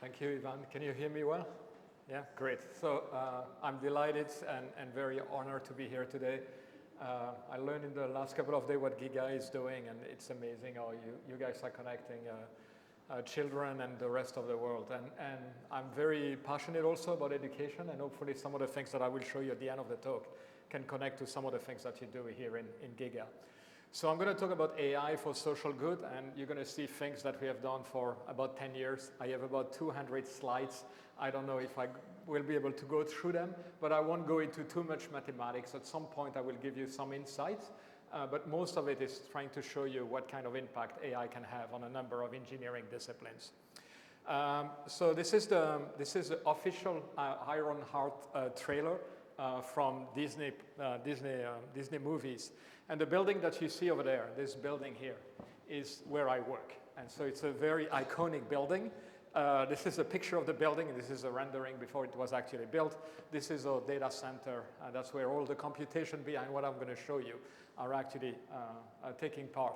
Thank you, Ivan. Can you hear me well? Yeah, great. So I'm delighted and very honored to be here today. I learned in the last couple of days what Giga is doing, and it's amazing how you guys are connecting children and the rest of the world. And I'm very passionate also about education, and hopefully some of the things that I will show you at the end of the talk can connect to some of the things that you do here in Giga. So I'm going to talk about AI for social good, and you're going to see things that we have done for about 10 years. I have about 200 slides. I don't know if I will be able to go through them, but I won't go into too much mathematics. At some point, I will give you some insights, but most of it is trying to show you what kind of impact AI can have on a number of engineering disciplines. So this is the official Ironheart trailer from Disney movies. And the building that you see over there, this building here, is where I work. And so it's a very iconic building. This is a picture of the building, and this is a rendering before it was actually built. This is our data center. That's where all the computation behind what I'm going to show you are actually taking part.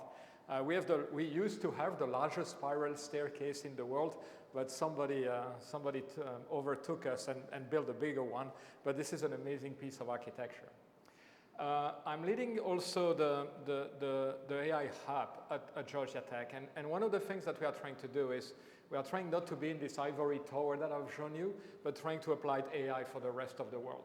We used to have the largest spiral staircase in the world, but somebody overtook us and built a bigger one. But this is an amazing piece of architecture. I'm leading also the AI hub at Georgia Tech, and one of the things that we are trying to do is we are trying not to be in this ivory tower that I've shown you, but trying to apply AI for the rest of the world.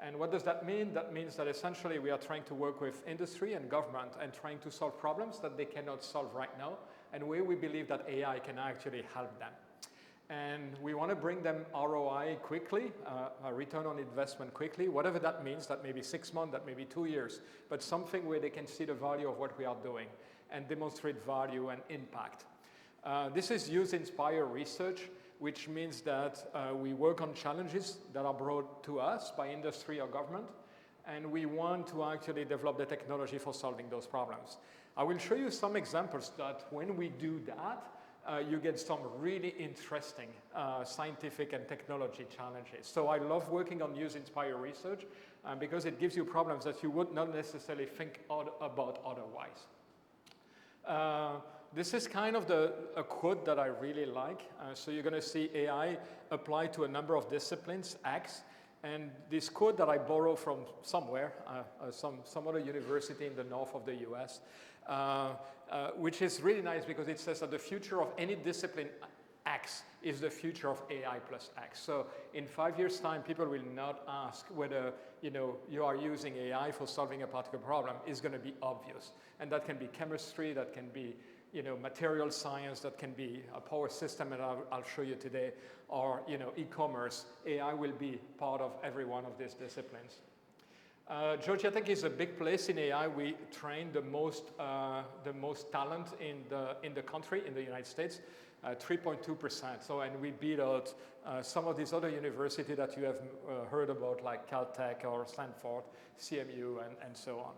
And what does that mean? That means that essentially we are trying to work with industry and government and trying to solve problems that they cannot solve right now, and where we believe that AI can actually help them. And we want to bring them ROI quickly, a return on investment quickly, whatever that means. That may be 6 months, that may be 2 years, but something where they can see the value of what we are doing and demonstrate value and impact. This is use-inspired research, which means that we work on challenges that are brought to us by industry or government, and we want to actually develop the technology for solving those problems. I will show you some examples that when we do that, you get some really interesting scientific and technology challenges. So I love working on use-inspired research because it gives you problems that you would not necessarily think about otherwise. This is kind of a quote that I really like. So you're going to see AI apply to a number of disciplines, X. And this quote that I borrow from somewhere, some other university in the north of the US, which is really nice because it says that the future of any discipline X is the future of AI plus X. So in 5 years' time, people will not ask whether you are using AI for solving a particular problem. It's going to be obvious. And that can be chemistry, that can be material science, that can be a power system, and I'll show you today, or e-commerce. AI will be part of every one of these disciplines. Georgia Tech is a big place in AI. We train the most talent in the country, in the United States, 3.2%. So, and we beat out some of these other universities that you have heard about, like Caltech or Stanford, CMU, and so on.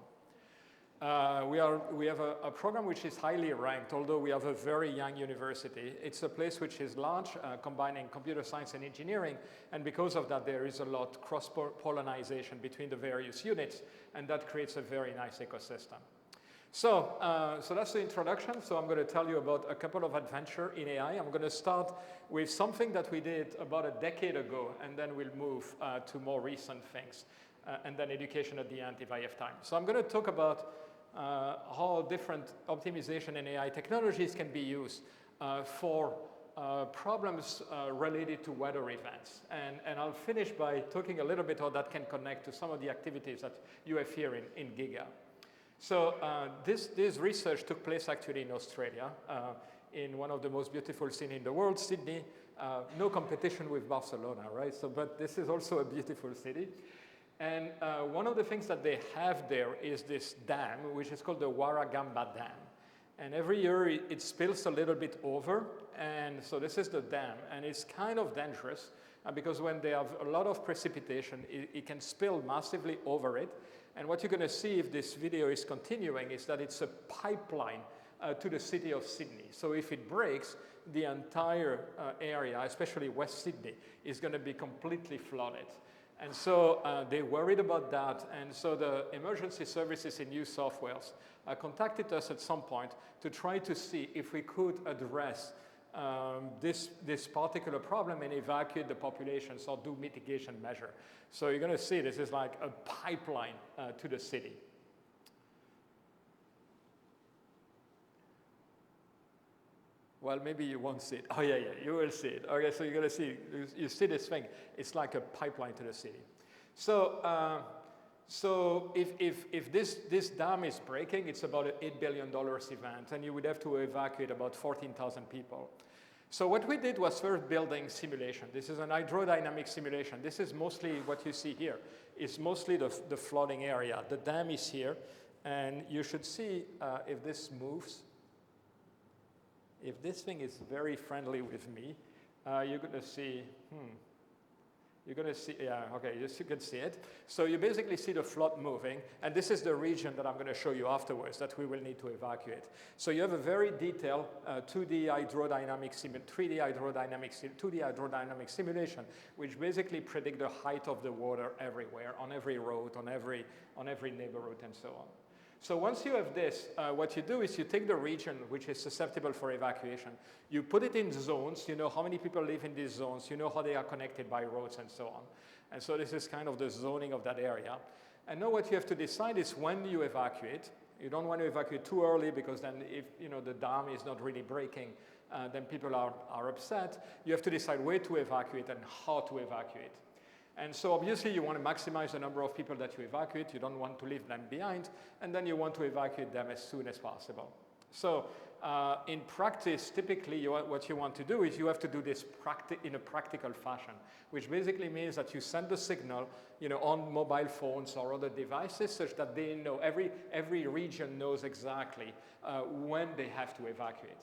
We have a program which is highly ranked, although we have a very young university. It's a place which is large, combining computer science and engineering, and because of that, there is a lot cross-pollination between the various units, and that creates a very nice ecosystem. So that's the introduction. So I'm going to tell you about a couple of adventures in AI. I'm going to start with something that we did about a decade ago, and then we'll move to more recent things, and then education at the end if I have time. So I'm going to talk about how different optimization and AI technologies can be used for problems related to weather events. And I'll finish by talking a little bit how that can connect to some of the activities that you have here in Giga. So this research took place actually in Australia, in one of the most beautiful cities in the world, Sydney. No competition with Barcelona, right? So, but this is also a beautiful city. And one of the things that they have there is this dam, which is called the Warragamba Dam. And every year it spills a little bit over, and so this is the dam. And it's kind of dangerous because when they have a lot of precipitation, it can spill massively over it. And what you're going to see if this video is continuing is that it's a pipeline to the city of Sydney. So if it breaks, the entire area, especially West Sydney, is going to be completely flooded. And so they worried about that, and so the emergency services in New South Wales contacted us at some point to try to see if we could address this particular problem and evacuate the populations or do mitigation measure. So you're going to see this is like a pipeline to the city. Well, maybe you won't see it. Oh, yeah, you will see it. Okay, so you're going to see, you see this thing. It's like a pipeline to the city. So, if this dam is breaking, it's about an $8 billion event, and you would have to evacuate about 14,000 people. So what we did was first building simulation. This is an hydrodynamic simulation. This is mostly what you see here. It's mostly the flooding area. The dam is here, and you should see if this moves. If this thing is very friendly with me, you're going to see, you're going to see, yeah, okay, yes, you can see it. So you basically see the flood moving, and this is the region that I'm going to show you afterwards that we will need to evacuate. So you have a very detailed 2D hydrodynamic, 2D hydrodynamic simulation, which basically predict the height of the water everywhere, on every road, on every neighborhood, and so on. So once you have this, what you do is you take the region which is susceptible for evacuation, you put it in zones, you know how many people live in these zones, you know how they are connected by roads and so on. And so this is kind of the zoning of that area. And now what you have to decide is when you evacuate. You don't want to evacuate too early because then if the dam is not really breaking, then people are upset. You have to decide where to evacuate and how to evacuate. And so obviously you want to maximize the number of people that you evacuate. You don't want to leave them behind. And then you want to evacuate them as soon as possible. So in practice, typically what you want to do is you have to do this in a practical fashion, which basically means that you send the signal on mobile phones or other devices such that they know, every region knows exactly when they have to evacuate.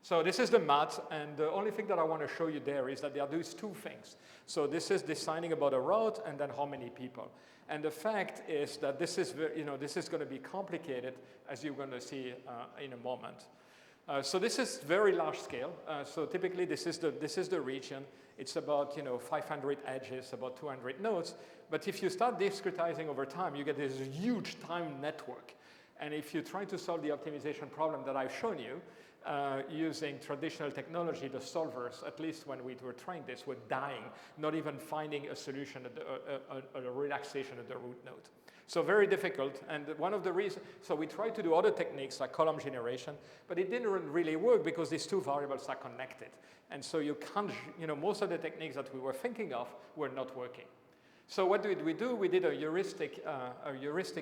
So this is the math, and the only thing that I want to show you there is that there are these two things. So this is deciding about a route and then how many people. And the fact is that this is, this is going to be complicated, as you're going to see in a moment. So this is very large scale. So typically this is the region. It's about 500 edges, about 200 nodes. But if you start discretizing over time, you get this huge time network. And if you try to solve the optimization problem that I've shown you, using traditional technology, the solvers, at least when we were trying this, were dying, not even finding a solution, a relaxation at the root node. So very difficult, and one of the reasons, so we tried to do other techniques like column generation, but it didn't really work because these two variables are connected. And so you can't, most of the techniques that we were thinking of were not working. So what did we do? We did a heuristic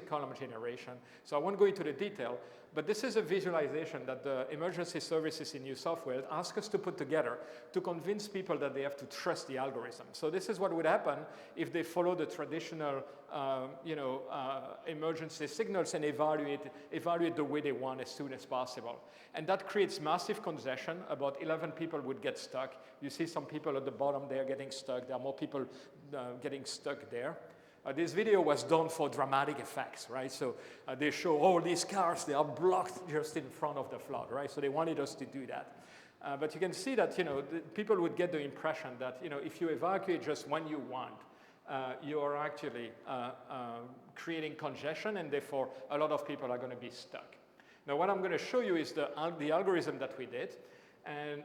column generation. So I won't go into the detail, but this is a visualization that the emergency services in New South Wales ask us to put together to convince people that they have to trust the algorithm. So this is what would happen if they follow the traditional, emergency signals and evaluate the way they want as soon as possible. And that creates massive congestion. About 11 people would get stuck. You see some people at the bottom there getting stuck. There are more people getting stuck there. This video was done for dramatic effects, right? So they show all these cars, they are blocked just in front of the flood, right? So they wanted us to do that. But you can see that, people would get the impression that, if you evacuate just when you want, you are actually creating congestion, and therefore a lot of people are going to be stuck. Now, what I'm going to show you is the algorithm that we did. And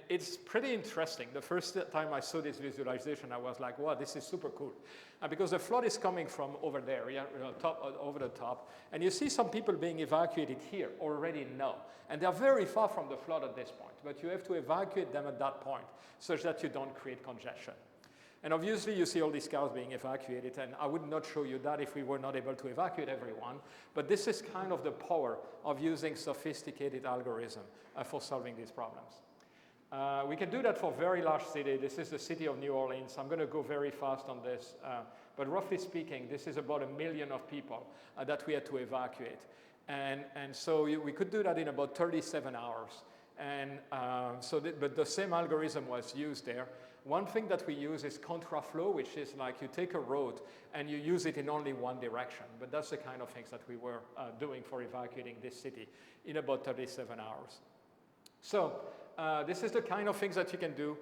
it's pretty interesting. The first time I saw this visualization, I was like, wow, this is super cool. Because the flood is coming from over there, over the top. And you see some people being evacuated here already now. And they're very far from the flood at this point. But you have to evacuate them at that point such that you don't create congestion. And obviously, you see all these cars being evacuated, and I would not show you that if we were not able to evacuate everyone. But this is kind of the power of using sophisticated algorithm for solving these problems. We can do that for very large cities. This is the city of New Orleans. I'm going to go very fast on this. But roughly speaking, this is about 1 million of people that we had to evacuate. And so we could do that in about 37 hours. And but the same algorithm was used there. One thing that we use is contraflow, which is like you take a road and you use it in only one direction. But that's the kind of things that we were doing for evacuating this city in about 37 hours. So this is the kind of things that you can do.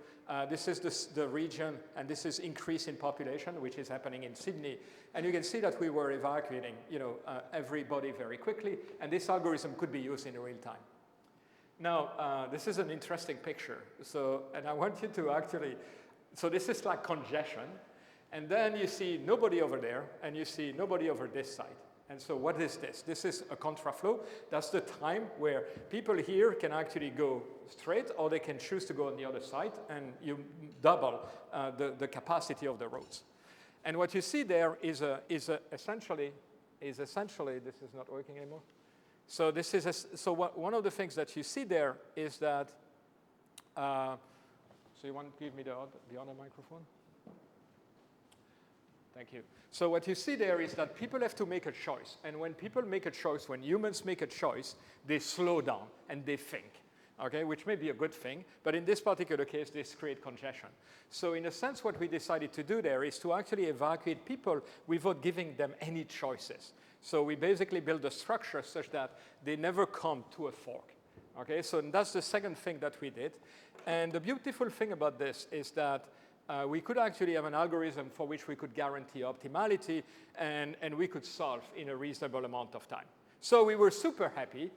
This is the region, and this is increase in population, which is happening in Sydney. And you can see that we were evacuating everybody very quickly, and this algorithm could be used in real time. Now, this is an interesting picture. So, and I want you to actually, so this is like congestion. And then you see nobody over there, and you see nobody over this side. And so what is this? This is a contraflow. That's the time where people here can actually go straight, or they can choose to go on the other side, and you double the capacity of the roads. And what you see there is essentially, this is not working anymore. So this is, one of the things that you see there is that, so you want to give me the other microphone? Thank you. So what you see there is that people have to make a choice. And when people make a choice, when humans make a choice, they slow down and they think, okay, which may be a good thing. But in this particular case, this creates congestion. So in a sense, what we decided to do there is to actually evacuate people without giving them any choices. So we basically build a structure such that they never come to a fork. Okay, so that's the second thing that we did. And the beautiful thing about this is that we could actually have an algorithm for which we could guarantee optimality, and we could solve in a reasonable amount of time. So we were super happy,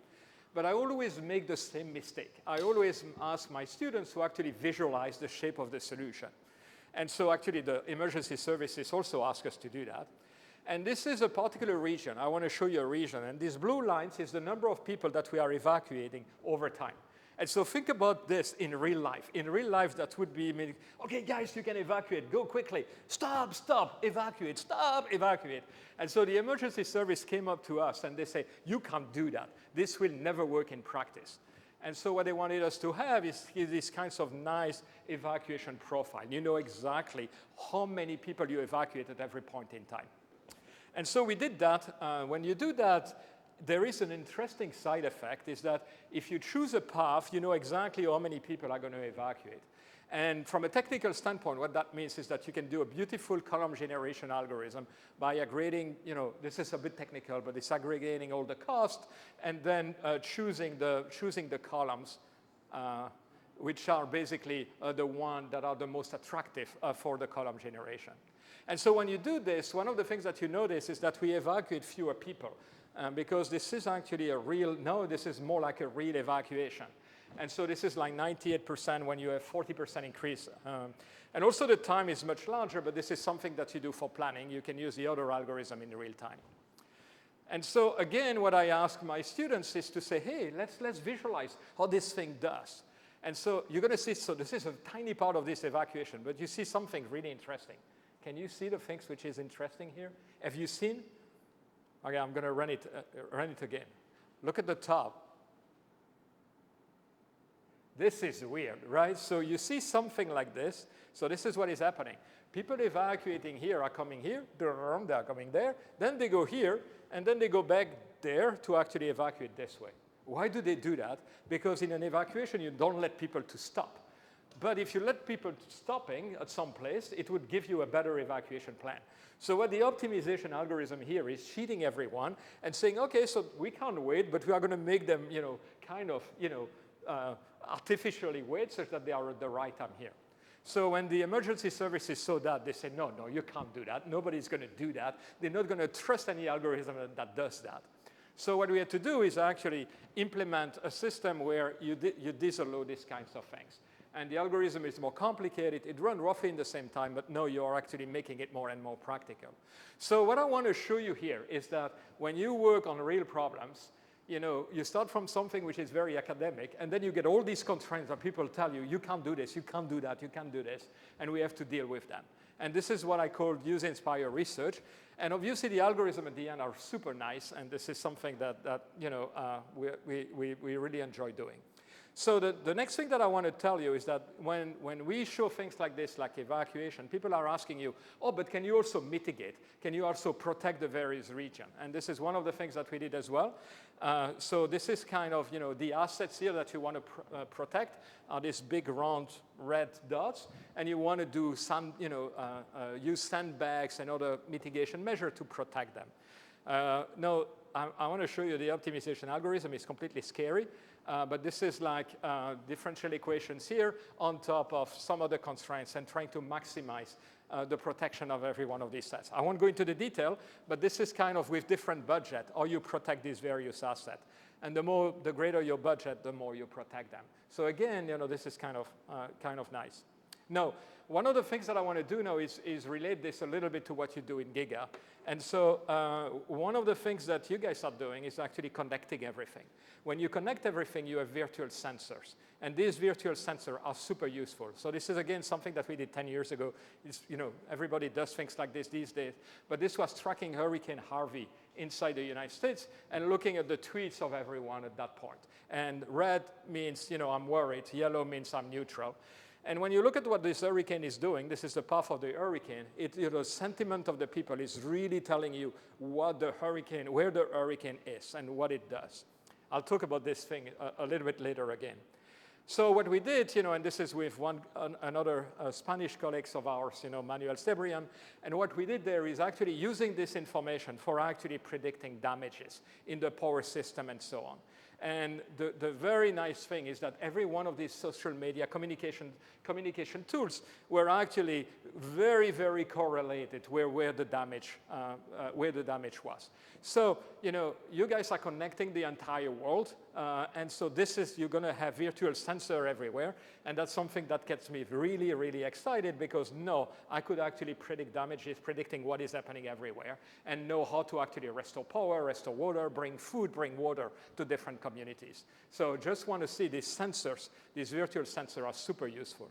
but I always make the same mistake. I always ask my students to actually visualize the shape of the solution. And so actually the emergency services also ask us to do that. And this is a particular region. I want to show you a region. And these blue lines is the number of people that we are evacuating over time. And so think about this in real life. In real life, that would be, okay, guys, you can evacuate. Go quickly. Stop, stop, evacuate, stop, evacuate. And so the emergency service came up to us, and they say, you can't do that. This will never work in practice. And so what they wanted us to have is these kinds of nice evacuation profile. You know exactly how many people you evacuate at every point in time. And so we did that. When you do that, there is an interesting side effect, is that if you choose a path, you know exactly how many people are going to evacuate. And from a technical standpoint, what that means is that you can do a beautiful column generation algorithm by aggregating, this is a bit technical, but it's aggregating all the cost and then choosing the columns which are basically the ones that are the most attractive for the column generation. And so when you do this, one of the things that you notice is that we evacuate fewer people. Because this is actually this is more like a real evacuation. And so this is like 98% when you have 40% increase. And also the time is much larger, but this is something that you do for planning. You can use the other algorithm in real time. And so again, what I ask my students is to say, hey, let's visualize how this thing does. And so you're going to see, so this is a tiny part of this evacuation, but you see something really interesting. Can you see the things which is interesting here? Have you seen? Okay, I'm going to run it again. Look at the top. This is weird, right? So you see something like this. So this is what is happening. People evacuating here are coming here. They are coming there. Then they go here, and then they go back there to actually evacuate this way. Why do they do that? Because in an evacuation, you don't let people to stop. But if you let people stopping at some place, it would give you a better evacuation plan. So what the optimization algorithm here is cheating everyone and saying, okay, so we can't wait, but we are going to make them, artificially wait such that they are at the right time here. So when the emergency services saw that, they said, no, you can't do that. Nobody's going to do that. They're not going to trust any algorithm that does that. So what we had to do is actually implement a system where you disallow these kinds of things. And the algorithm is more complicated. It runs roughly in the same time, but no, you're actually making it more and more practical. So what I want to show you here is that when you work on real problems, you start from something which is very academic, and then you get all these constraints that people tell you, you can't do this, you can't do that, you can't do this, and we have to deal with them. And this is what I call user-inspired research. And obviously, the algorithm at the end are super nice, and this is something that we really enjoy doing. So the next thing that I want to tell you is that when we show things like this, like evacuation, people are asking you, oh, but can you also mitigate? Can you also protect the various regions? And this is one of the things that we did as well. So this is kind of, the assets here that you want to protect are these big round red dots, and you want to do some, use sandbags and other mitigation measures to protect them. Now, I want to show you the optimization algorithm. It's completely scary. But this is like differential equations here on top of some other constraints and trying to maximize the protection of every one of these sets. I won't go into the detail, but this is kind of with different budget, how you protect these various assets. And the greater your budget, the more you protect them. So again, this is kind of nice. Now, one of the things that I want to do now is relate this a little bit to what you do in Giga. And so one of the things that you guys are doing is actually connecting everything. When you connect everything, you have virtual sensors. And these virtual sensors are super useful. So this is, again, something that we did 10 years ago. It's, everybody does things like this these days. But this was tracking Hurricane Harvey inside the United States and looking at the tweets of everyone at that point. And red means, I'm worried. Yellow means I'm neutral. And when you look at what this hurricane is doing, this is the path of the hurricane, the sentiment of the people is really telling you what the hurricane, where the hurricane is and what it does. I'll talk about this thing a little bit later again. So what we did, and this is with another Spanish colleagues of ours, Manuel Cebrian, and what we did there is actually using this information for actually predicting damages in the power system and so on. And the very nice thing is that every one of these social media communication tools were actually very, very correlated where the damage was. So, you guys are connecting the entire world. And so you're going to have virtual sensor everywhere. And that's something that gets me really, really excited because I could actually predict damages, predicting what is happening everywhere, and know how to actually restore power, restore water, bring food, bring water to different communities. So just want to see these sensors, these virtual sensors are super useful.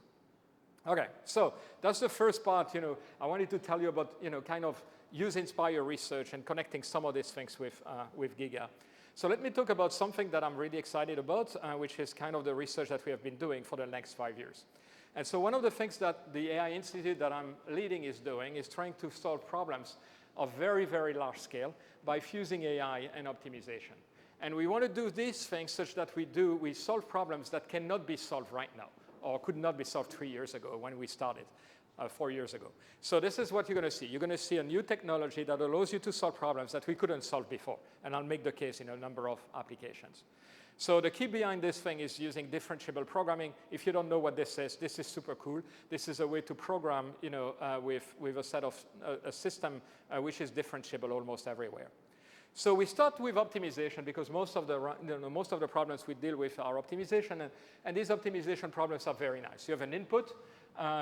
Okay, so that's the first part. I wanted to tell you about, kind of use Inspire research and connecting some of these things with Giga. So let me talk about something that I'm really excited about, which is kind of the research that we have been doing for the next 5 years. And so one of the things that the AI Institute that I'm leading is doing is trying to solve problems of very, very large scale by fusing AI and optimization. And we want to do these things such that we solve problems that cannot be solved right now, or could not be solved 3 years ago when we started, 4 years ago. So this is what you're going to see. You're going to see a new technology that allows you to solve problems that we couldn't solve before. And I'll make the case in a number of applications. So the key behind this thing is using differentiable programming. If you don't know what this is super cool. This is a way to program, with a system which is differentiable almost everywhere. So we start with optimization because most of the problems we deal with are optimization, and these optimization problems are very nice. You have an input,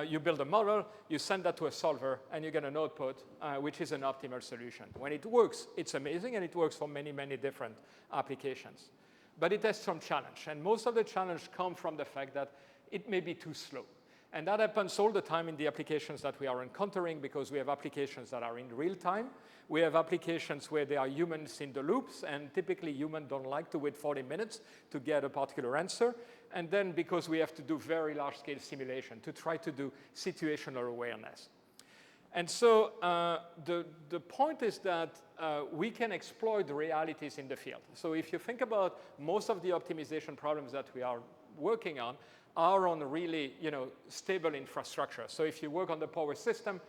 you build a model, you send that to a solver, and you get an output, which is an optimal solution. When it works, it's amazing, and it works for many, many different applications. But it has some challenge, and most of the challenge come from the fact that it may be too slow. And that happens all the time in the applications that we are encountering because we have applications that are in real time. We have applications where there are humans in the loops, and typically humans don't like to wait 40 minutes to get a particular answer. And then because we have to do very large-scale simulation to try to do situational awareness. And so the point is that we can exploit the realities in the field. So if you think about most of the optimization problems that we are working on are on really stable infrastructure. So if you work on the power system,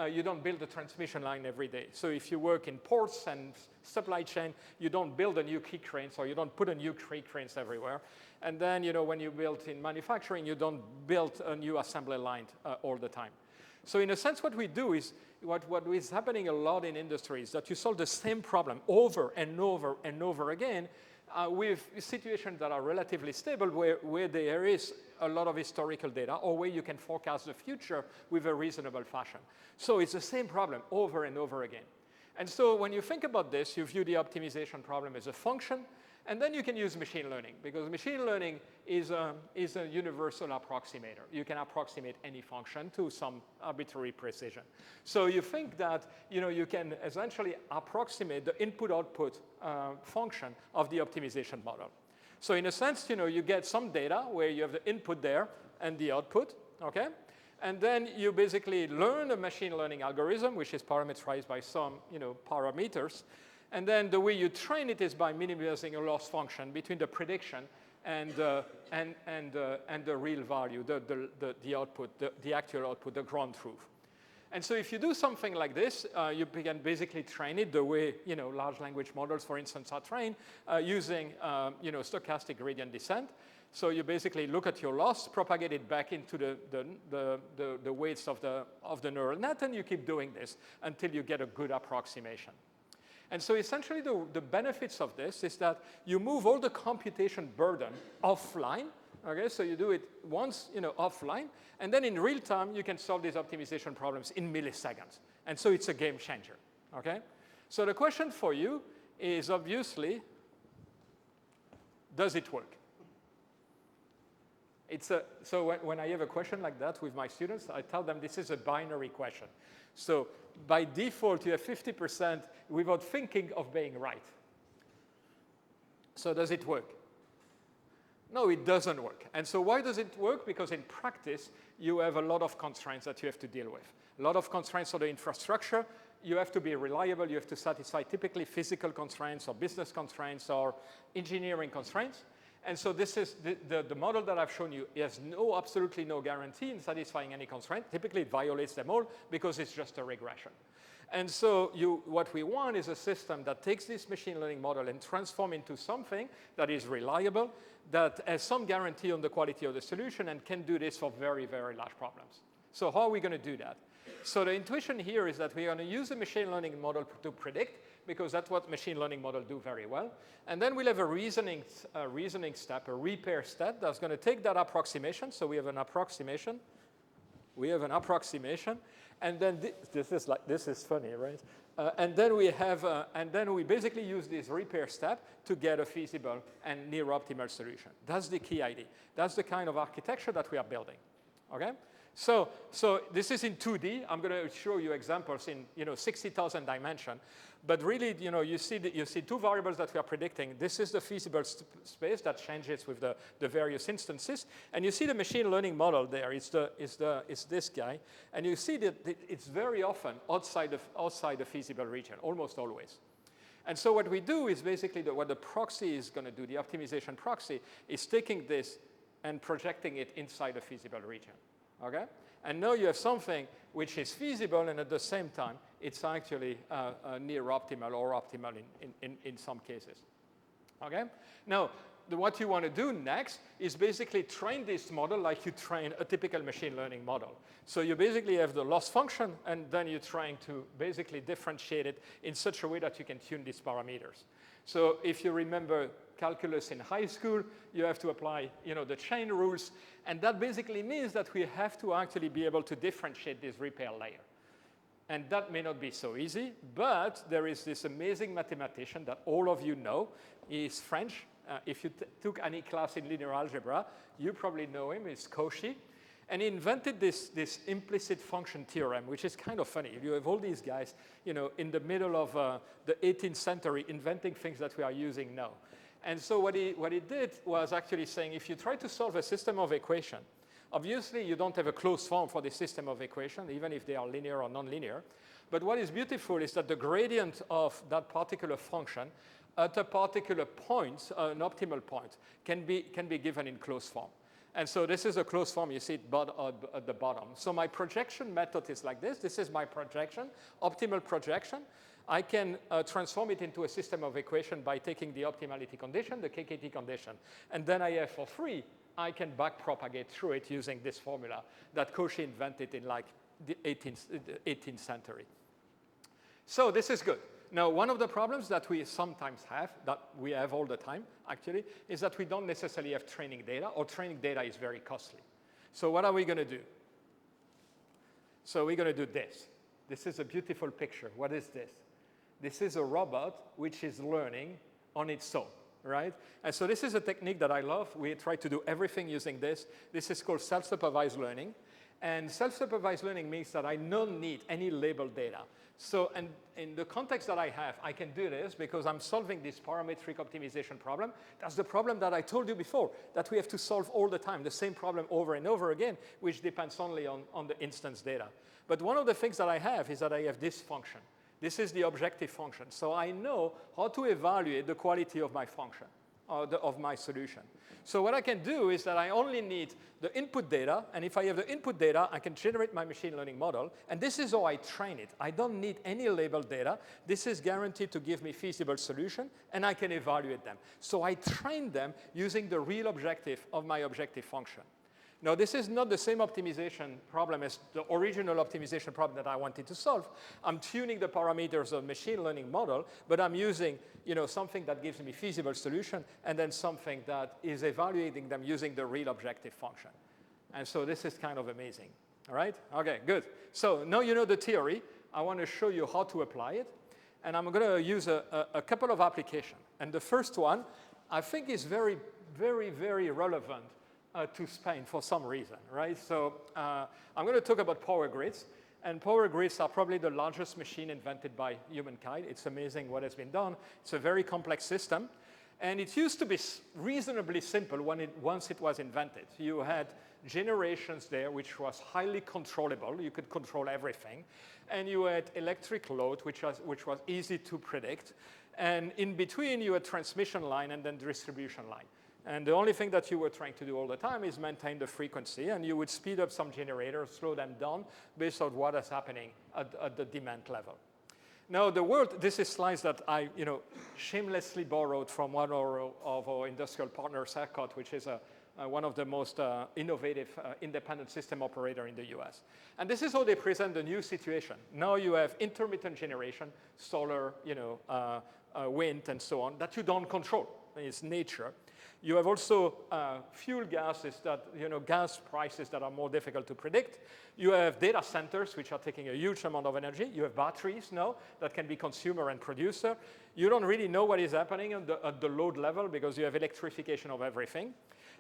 you don't build a transmission line every day. So if you work in ports and supply chain, you don't build a new key cranes, or you don't put a new key cranes everywhere. And then when you build in manufacturing, you don't build a new assembly line all the time. So in a sense, what we do is, what is happening a lot in industry is that you solve the same problem over and over and over again with situations that are relatively stable where there is a lot of historical data or where you can forecast the future with a reasonable fashion. So it's the same problem over and over again. And so when you think about this, you view the optimization problem as a function, and then you can use machine learning, because machine learning is a universal approximator. You can approximate any function to some arbitrary precision. So you think that you can essentially approximate the input-output function of the optimization model. So in a sense, you get some data where you have the input there and the output, okay? And then you basically learn a machine learning algorithm, which is parameterized by some parameters. And then the way you train it is by minimizing a loss function between the prediction and the real value, the output, the actual output, the ground truth. And so if you do something like this, you can basically train it the way large language models, for instance, are trained using stochastic gradient descent. So you basically look at your loss, propagate it back into the weights of the neural net, and you keep doing this until you get a good approximation. And so essentially the benefits of this is that you move all the computation burden offline. Okay, so you do it once, offline, and then in real time you can solve these optimization problems in milliseconds. And so it's a game changer. Okay? So the question for you is obviously, does it work? So when I have a question like that with my students, I tell them this is a binary question. So by default, you have 50% without thinking of being right. So does it work? No, it doesn't work. And so why does it work? Because in practice, you have a lot of constraints that you have to deal with. A lot of constraints on the infrastructure. You have to be reliable. You have to satisfy typically physical constraints or business constraints or engineering constraints. And so this is the model that I've shown you. It has absolutely no guarantee in satisfying any constraint. Typically, it violates them all because it's just a regression. And so what we want is a system that takes this machine learning model and transforms into something that is reliable, that has some guarantee on the quality of the solution, and can do this for very, very large problems. So how are we going to do that? So the intuition here is that we're going to use a machine learning model to predict, because that's what machine learning models do very well. And then we'll have a reasoning step, a repair step, that's going to take that approximation. So we have an approximation. And then this is funny, right? And then we basically use this repair step to get a feasible and near optimal solution. That's the key idea. That's the kind of architecture that we are building. Okay? So this is in 2D. I'm going to show you examples in 60,000 dimension. But really, you see two variables that we are predicting. This is the feasible space that changes with the various instances. And you see the machine learning model there. It's this guy. And you see that it's very often outside the feasible region, almost always. And so what we do is basically what the proxy is going to do, the optimization proxy, is taking this and projecting it inside the feasible region. Okay? And now you have something which is feasible, and at the same time, it's actually near optimal or optimal in some cases. Okay? Now, what you want to do next is basically train this model like you train a typical machine learning model. So you basically have the loss function, and then you're trying to basically differentiate it in such a way that you can tune these parameters. So if you remember calculus in high school, you have to apply the chain rules. And that basically means that we have to actually be able to differentiate this repair layer. And that may not be so easy, but there is this amazing mathematician that all of you know. He's French. If you took any class in linear algebra, you probably know him. It's Cauchy. And he invented this implicit function theorem, which is kind of funny. You have all these guys in the middle of the 18th century inventing things that we are using now. And so what he did was actually saying, if you try to solve a system of equation, obviously you don't have a closed form for the system of equation, even if they are linear or nonlinear. But what is beautiful is that the gradient of that particular function at a particular point, an optimal point, can be given in closed form. And so this is a closed form. You see it at the bottom. So my projection method is like this. This is my projection, optimal projection. I can transform it into a system of equation by taking the optimality condition, the KKT condition. And then I have for free, I can backpropagate through it using this formula that Cauchy invented in like the 18th century. So this is good. Now, one of the problems that we sometimes have, that we have all the time, actually, is that we don't necessarily have training data, or training data is very costly. So what are we going to do? So we're going to do this. This is a beautiful picture. What is this? This is a robot which is learning on its own, right? And so this is a technique that I love. We try to do everything using this. This is called self-supervised learning. And self-supervised learning means that I don't need any labeled data. So and in the context that I have, I can do this because I'm solving this parametric optimization problem. That's the problem that I told you before, that we have to solve all the time, the same problem over and over again, which depends only on the instance data. But one of the things that I have is that I have this function. This is the objective function. So I know how to evaluate the quality of my function, of my solution. So what I can do is that I only need the input data, and if I have the input data, I can generate my machine learning model, and this is how I train it. I don't need any labeled data. This is guaranteed to give me feasible solution, and I can evaluate them. So I train them using the real objective of my objective function. Now, this is not the same optimization problem as the original optimization problem that I wanted to solve. I'm tuning the parameters of machine learning model, but I'm using something that gives me feasible solution, and then something that is evaluating them using the real objective function. And so this is kind of amazing. All right? OK, good. So now you know the theory. I want to show you how to apply it. And I'm going to use a couple of applications. And the first one, I think, is very, very, very relevant to Spain for some reason, right? So I'm going to talk about power grids. And power grids are probably the largest machine invented by humankind. It's amazing what has been done. It's a very complex system. And it used to be reasonably simple once it was invented. You had generations there, which was highly controllable. You could control everything. And you had electric load, which was easy to predict. And in between, you had transmission line and then distribution line. And the only thing that you were trying to do all the time is maintain the frequency. And you would speed up some generators, slow them down, based on what is happening at the demand level. Now, the world, this is slides that I shamelessly borrowed from one of our industrial partners, ERCOT, which is one of the most innovative independent system operator in the US. And this is how they present the new situation. Now you have intermittent generation, solar, wind, and so on, that you don't control. It's nature. You have also fuel gases that, gas prices that are more difficult to predict. You have data centers, which are taking a huge amount of energy. You have batteries now that can be consumer and producer. You don't really know what is happening at the load level because you have electrification of everything.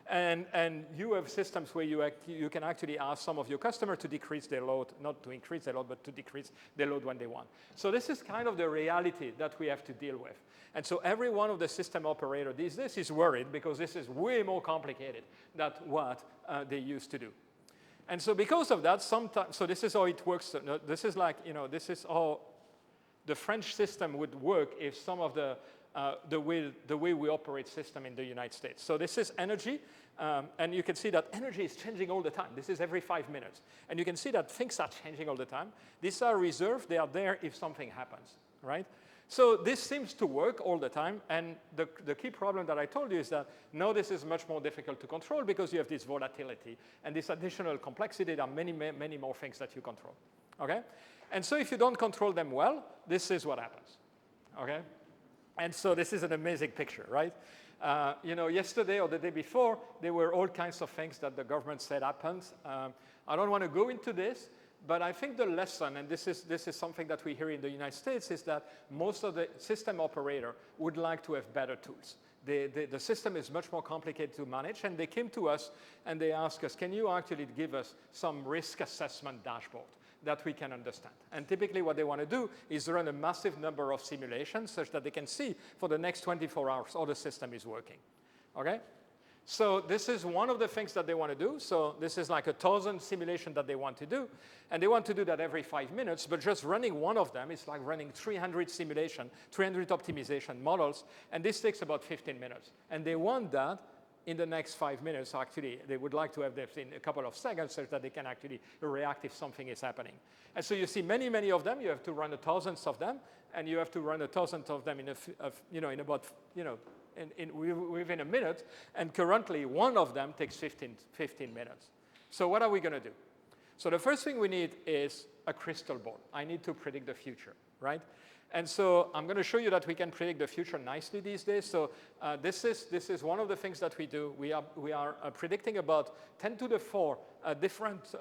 And you have systems where you can actually ask some of your customers to decrease their load, not to increase their load, but to decrease their load when they want. So this is kind of the reality that we have to deal with. And so every one of the system operators these days is worried because this is way more complicated than what they used to do. And so because of that, sometimes, so this is how it works. This is like, this is how the French system would work if some of the way we operate system in the United States. So this is energy, and you can see that energy is changing all the time. This is every 5 minutes. And you can see that things are changing all the time. These are reserved. They are there if something happens, right? So this seems to work all the time. And the key problem that I told you is that now this is much more difficult to control because you have this volatility and this additional complexity. There are many, many more things that you control, okay? And so if you don't control them well, this is what happens, okay? And so this is an amazing picture, right? Yesterday or the day before, there were all kinds of things that the government said happened. I don't want to go into this, but I think the lesson, and this is something that we hear in the United States, is that most of the system operator would like to have better tools. The system is much more complicated to manage, and they came to us and they asked us, can you actually give us some risk assessment dashboard that we can understand? And typically what they want to do is run a massive number of simulations such that they can see for the next 24 hours how the system is working, okay? So this is one of the things that they want to do. So this is like 1,000 simulations that they want to do. And they want to do that every 5 minutes, but just running one of them is like running 300 simulation, 300 optimization models, and this takes about 15 minutes. And they want that in the next 5 minutes. Actually, they would like to have this in a couple of seconds so that they can actually react if something is happening. And so you see many, many of them. You have to run thousands of them, and you have to run 1,000 of them within a minute. And currently, one of them takes 15 minutes. So what are we going to do? So the first thing we need is a crystal ball. I need to predict the future, right? And so I'm going to show you that we can predict the future nicely these days. So this is one of the things that we do. We are predicting about 10 to the 4 different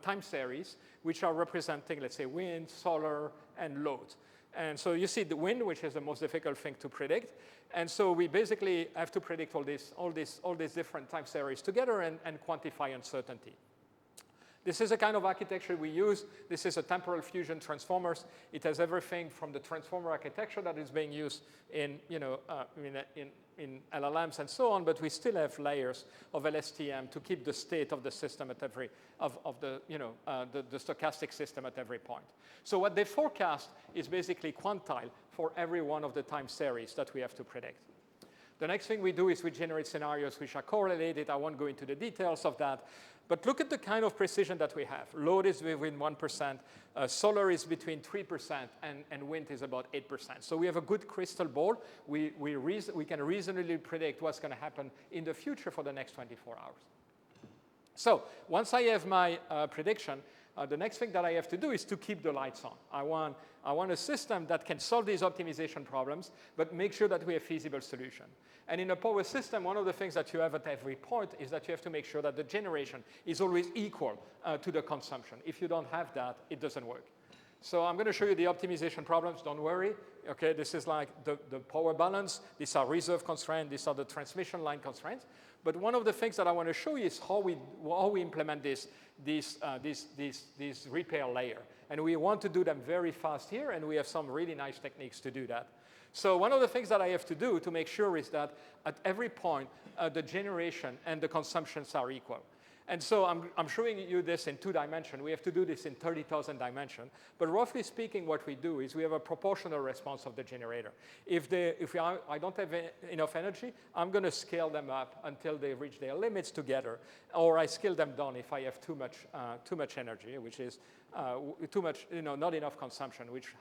time series, which are representing, let's say, wind, solar, and load. And so you see the wind, which is the most difficult thing to predict. And so we basically have to predict all these different time series together and quantify uncertainty. This is a kind of architecture we use. This is a temporal fusion transformers. It has everything from the transformer architecture that is being used in LLMs and so on, but we still have layers of LSTM to keep the state of the system at every the stochastic system at every point. So what they forecast is basically quantile for every one of the time series that we have to predict. The next thing we do is we generate scenarios which are correlated. I won't go into the details of that. But look at the kind of precision that we have. Load is within 1%. Solar is between 3%, and wind is about 8%. So we have a good crystal ball. We can reasonably predict what's going to happen in the future for the next 24 hours. So once I have my prediction, the next thing that I have to do is to keep the lights on. I want a system that can solve these optimization problems, but make sure that we have feasible solution. And in a power system, one of the things that you have at every point is that you have to make sure that the generation is always equal to the consumption. If you don't have that, it doesn't work. So I'm going to show you the optimization problems. Don't worry. Okay, this is like the power balance. These are reserve constraints. These are the transmission line constraints. But one of the things that I want to show you is how we implement this repair layer. And we want to do them very fast here, and we have some really nice techniques to do that. So one of the things that I have to do to make sure is that at every point, the generation and the consumptions are equal. And so I'm showing you this in 2 dimensions. We have to do this in 30,000 dimensions. But roughly speaking, what we do is we have a proportional response of the generator. If I don't have enough energy, I'm going to scale them up until they reach their limits together, or I scale them down if I have too much energy, which is too much, not enough consumption, which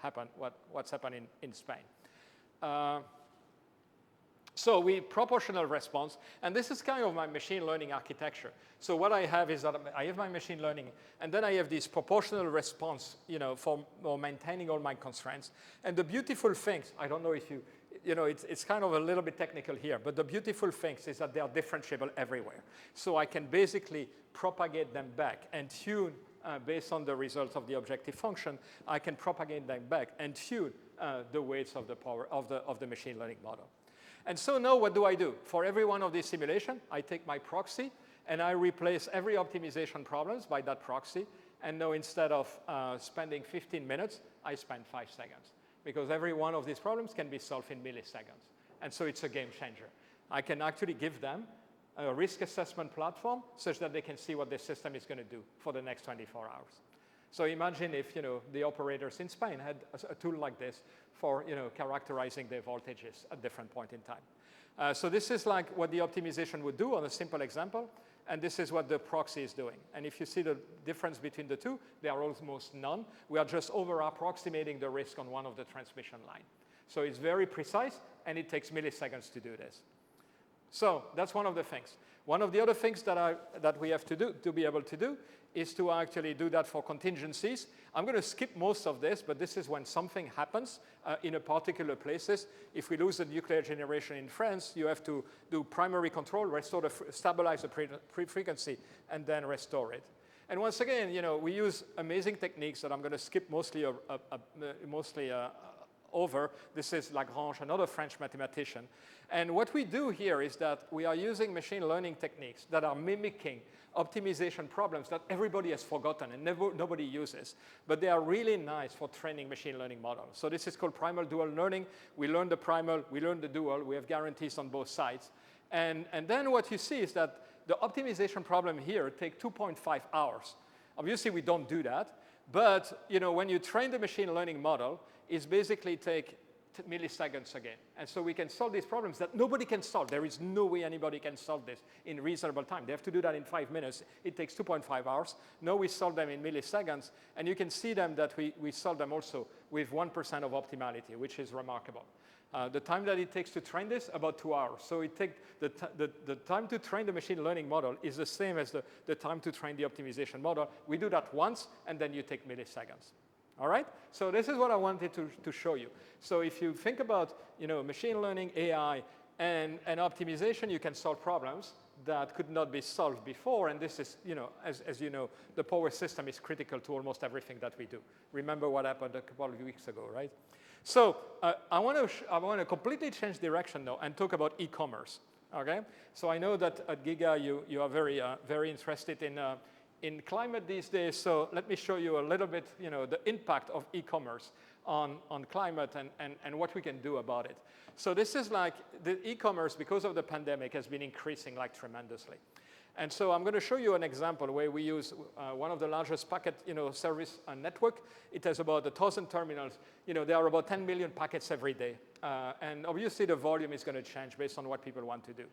what's happened in Spain. So we proportional response, and this is kind of my machine learning architecture. So what I have is that I have my machine learning, and then I have this proportional response, for maintaining all my constraints. And the beautiful things, I don't know if it's kind of a little bit technical here, but the beautiful things is that they are differentiable everywhere. So I can basically propagate them back and tune based on the results of the objective function. I can propagate them back and tune the weights of the power of the machine learning model. And so now what do I do? For every one of these simulations, I take my proxy and I replace every optimization problems by that proxy. And now instead of spending 15 minutes, I spend 5 seconds. Because every one of these problems can be solved in milliseconds. And so it's a game changer. I can actually give them a risk assessment platform such that they can see what the system is going to do for the next 24 hours. So imagine if the operators in Spain had a tool like this for characterizing their voltages at different point in time. So this is like what the optimization would do on a simple example, and this is what the proxy is doing. And if you see the difference between the two, they are almost none. We are just over-approximating the risk on one of the transmission line. So it's very precise, and it takes milliseconds to do this. So that's one of the things. One of the other things that we have to do, to be able to do, is to actually do that for contingencies. I'm going to skip most of this, but this is when something happens in a particular places. If we lose the nuclear generation in France, you have to do primary control, stabilize the frequency, and then restore it. And once again, we use amazing techniques that I'm going to skip mostly over. This is Lagrange, another French mathematician. And what we do here is that we are using machine learning techniques that are mimicking optimization problems that everybody has forgotten and nobody uses. But they are really nice for training machine learning models. So this is called primal dual learning. We learn the primal, we learn the dual. We have guarantees on both sides. And then what you see is that the optimization problem here takes 2.5 hours. Obviously, we don't do that. But when you train the machine learning model, it's basically take milliseconds again. And so we can solve these problems that nobody can solve. There is no way anybody can solve this in reasonable time. They have to do that in 5 minutes. It takes 2.5 hours. Now we solve them in milliseconds. And you can see them that we solve them also with 1% of optimality, which is remarkable. The time that it takes to train this, about 2 hours. So it takes the time to train the machine learning model is the same as the time to train the optimization model. We do that once, and then you take milliseconds. All right? So this is what I wanted to show you. So if you think about machine learning, AI, and optimization, you can solve problems that could not be solved before. And this is, as you know, the power system is critical to almost everything that we do. Remember what happened a couple of weeks ago, right? So I want to completely change direction now and talk about e-commerce. Okay? So I know that at Giga you are very interested in climate these days. So let me show you a little bit, the impact of e-commerce on climate and what we can do about it. So this is like the e-commerce, because of the pandemic, has been increasing like tremendously. And so I'm going to show you an example where we use one of the largest packet service network. It has about 1,000 terminals. There are about 10 million packets every day. And obviously the volume is going to change based on what people want to do.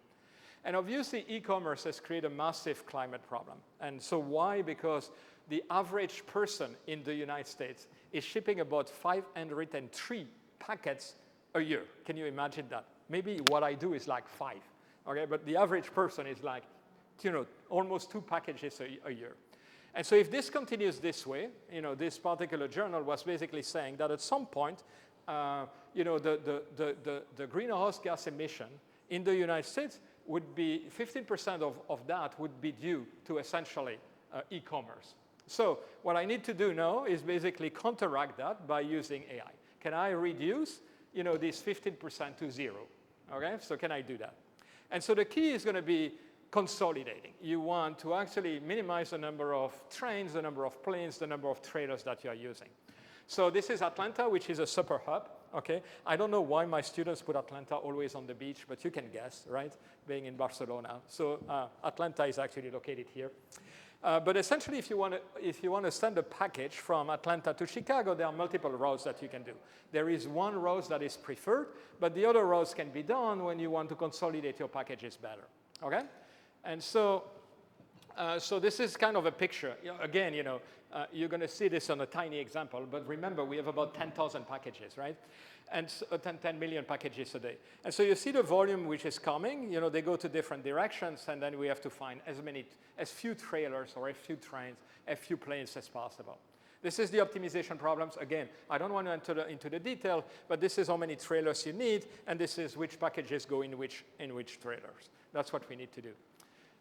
And obviously e-commerce has created a massive climate problem. And so why? Because the average person in the United States is shipping about 503 packets a year. Can you imagine that? Maybe what I do is like 5. Okay, but the average person is like almost 2 packages a year. And so if this continues this way, this particular journal was basically saying that at some point, the greenhouse gas emission in the United States would be 15% of that would be due to essentially e-commerce. So what I need to do now is basically counteract that by using AI. Can I reduce this 15% to 0? Okay, so can I do that? And so the key is going to be consolidating. You want to actually minimize the number of trains, the number of planes, the number of trailers that you are using. So this is Atlanta, which is a super hub. Okay, I don't know why my students put Atlanta always on the beach, but you can guess, right? Being in Barcelona. So Atlanta is actually located here. But essentially, if you want to send a package from Atlanta to Chicago, there are multiple routes that you can do. There is one route that is preferred, but the other routes can be done when you want to consolidate your packages better. Okay? And so, so this is kind of a picture. Again, you're going to see this on a tiny example, but remember, we have about 10,000 packages, right? And 10 million packages a day. And so you see the volume which is coming. They go to different directions, and then we have to find as few trailers or as few trains, as few planes as possible. This is the optimization problems. Again, I don't want to enter into the detail, but this is how many trailers you need, and this is which packages go in which trailers. That's what we need to do.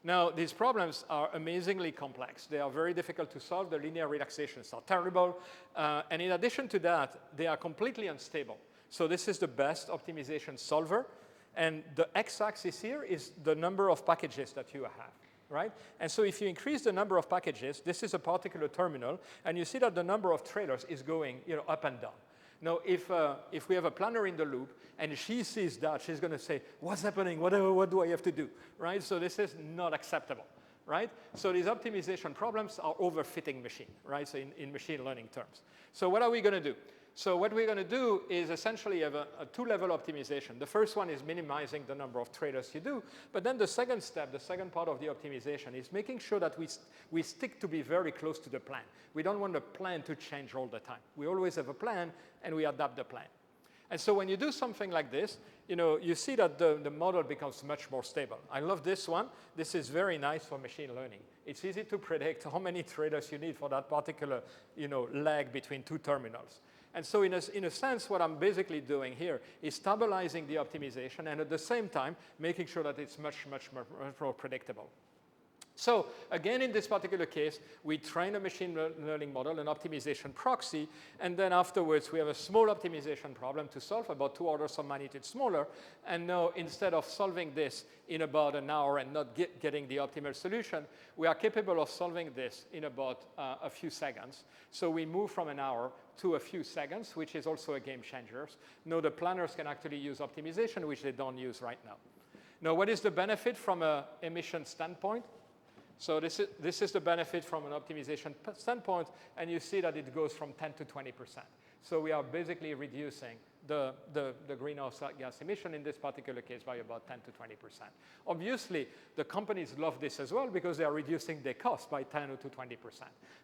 Now, these problems are amazingly complex. They are very difficult to solve. The linear relaxations are terrible. And in addition to that, they are completely unstable. So this is the best optimization solver. And the x-axis here is the number of packages that you have, right? And so if you increase the number of packages, this is a particular terminal, and you see that the number of trailers is going up and down. Now, if we have a planner in the loop and she sees that, she's going to say, what's happening? What do I have to do? Right? So this is not acceptable. Right? So these optimization problems are overfitting machine, right? So in machine learning terms. So what are we going to do? So what we're going to do is essentially have a two-level optimization. The first one is minimizing the number of trailers you do. But then the second step, the second part of the optimization is making sure that we stick to be very close to the plan. We don't want the plan to change all the time. We always have a plan, and we adapt the plan. And so when you do something like this, you see that the model becomes much more stable. I love this one. This is very nice for machine learning. It's easy to predict how many trailers you need for that particular lag between two terminals. And so in a sense, what I'm basically doing here is stabilizing the optimization and at the same time making sure that it's much more predictable. So again, in this particular case, we train a machine learning model, an optimization proxy, and then afterwards we have a small optimization problem to solve, about 2 orders of magnitude smaller. And now, instead of solving this in about an hour and not getting the optimal solution, we are capable of solving this in about a few seconds. So we move from an hour to a few seconds, which is also a game changer. Now the planners can actually use optimization, which they don't use right now. Now, what is the benefit from an emission standpoint? So this is the benefit from an optimization standpoint, and you see that it goes from 10 to 20%. So we are basically reducing the greenhouse gas emission in this particular case by about 10 to 20%. Obviously, the companies love this as well because they are reducing their cost by 10 to 20%.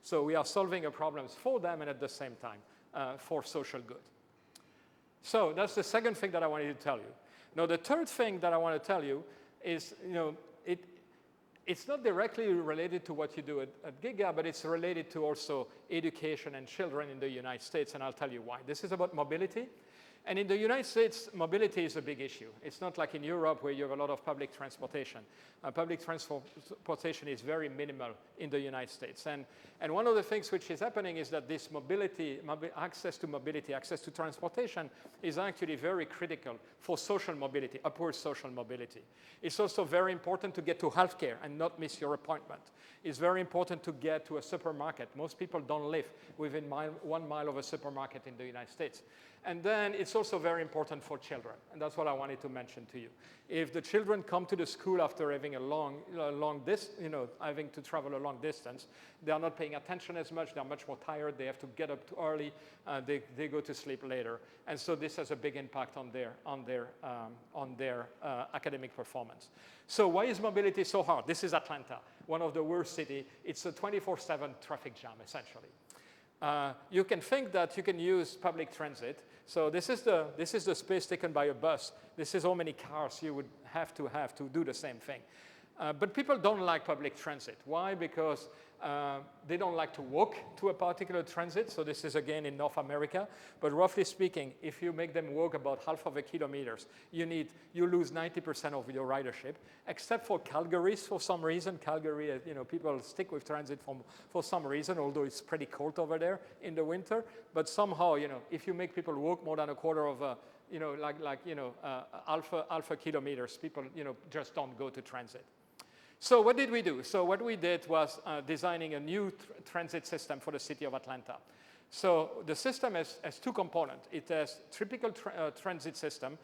So we are solving a problem for them and at the same time for social good. So that's the second thing that I wanted to tell you. Now, the third thing that I want to tell you is, it's not directly related to what you do at Giga, but it's related to also education and children in the United States, and I'll tell you why. This is about mobility. And in the United States, mobility is a big issue. It's not like in Europe where you have a lot of public transportation. Public transportation is very minimal in the United States. And one of the things which is happening is that this access to transportation is actually very critical for social mobility, upward social mobility. It's also very important to get to healthcare and not miss your appointment. It's very important to get to a supermarket. Most people don't live within 1 mile of a supermarket in the United States. And then it's also very important for children, and that's what I wanted to mention to you. If the children come to the school after having having to travel a long distance, they are not paying attention as much. They are much more tired. They have to get up too early. They go to sleep later, and so this has a big impact on their academic performance. So why is mobility so hard? This is Atlanta, one of the worst cities. It's a 24/7 traffic jam, essentially. You can think that you can use public transit. So this is the space taken by a bus. This is how many cars you would have to do the same thing. But people don't like public transit. Why? Because they don't like to walk to a particular transit. So this is again in North America. But roughly speaking, if you make them walk about half of a kilometer, you lose 90% of your ridership, except for Calgary for some reason. Calgary, people stick with transit for some reason, although it's pretty cold over there in the winter. But somehow, if you make people walk more than a quarter of a, alpha kilometers, people, just don't go to transit. So what did we do? So what we did was designing a new transit system for the city of Atlanta. So the system has two components. It has typical transit system,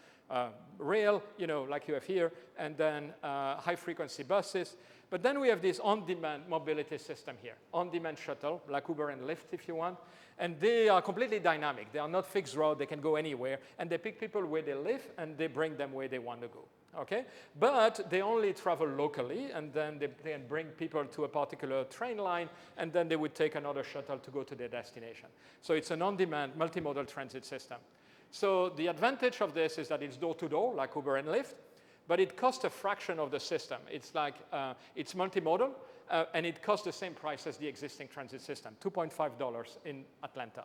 rail, like you have here, and then high-frequency buses. But then we have this on-demand mobility system here, on-demand shuttle, like Uber and Lyft if you want. And they are completely dynamic. They are not fixed route. They can go anywhere. And they pick people where they live, and they bring them where they want to go. Okay? But they only travel locally, and then they can bring people to a particular train line, and then they would take another shuttle to go to their destination. So it's an on-demand multimodal transit system. So the advantage of this is that it's door-to-door, like Uber and Lyft, but it costs a fraction of the system. It's like, it's multimodal, and it costs the same price as the existing transit system, $2.5 in Atlanta.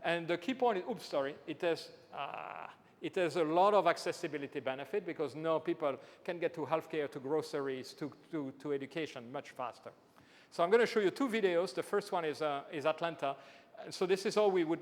And the key point is, it has a lot of accessibility benefit because now people can get to healthcare, to groceries, to education much faster. So I'm going to show you two videos. The first one is Atlanta. So this is how we would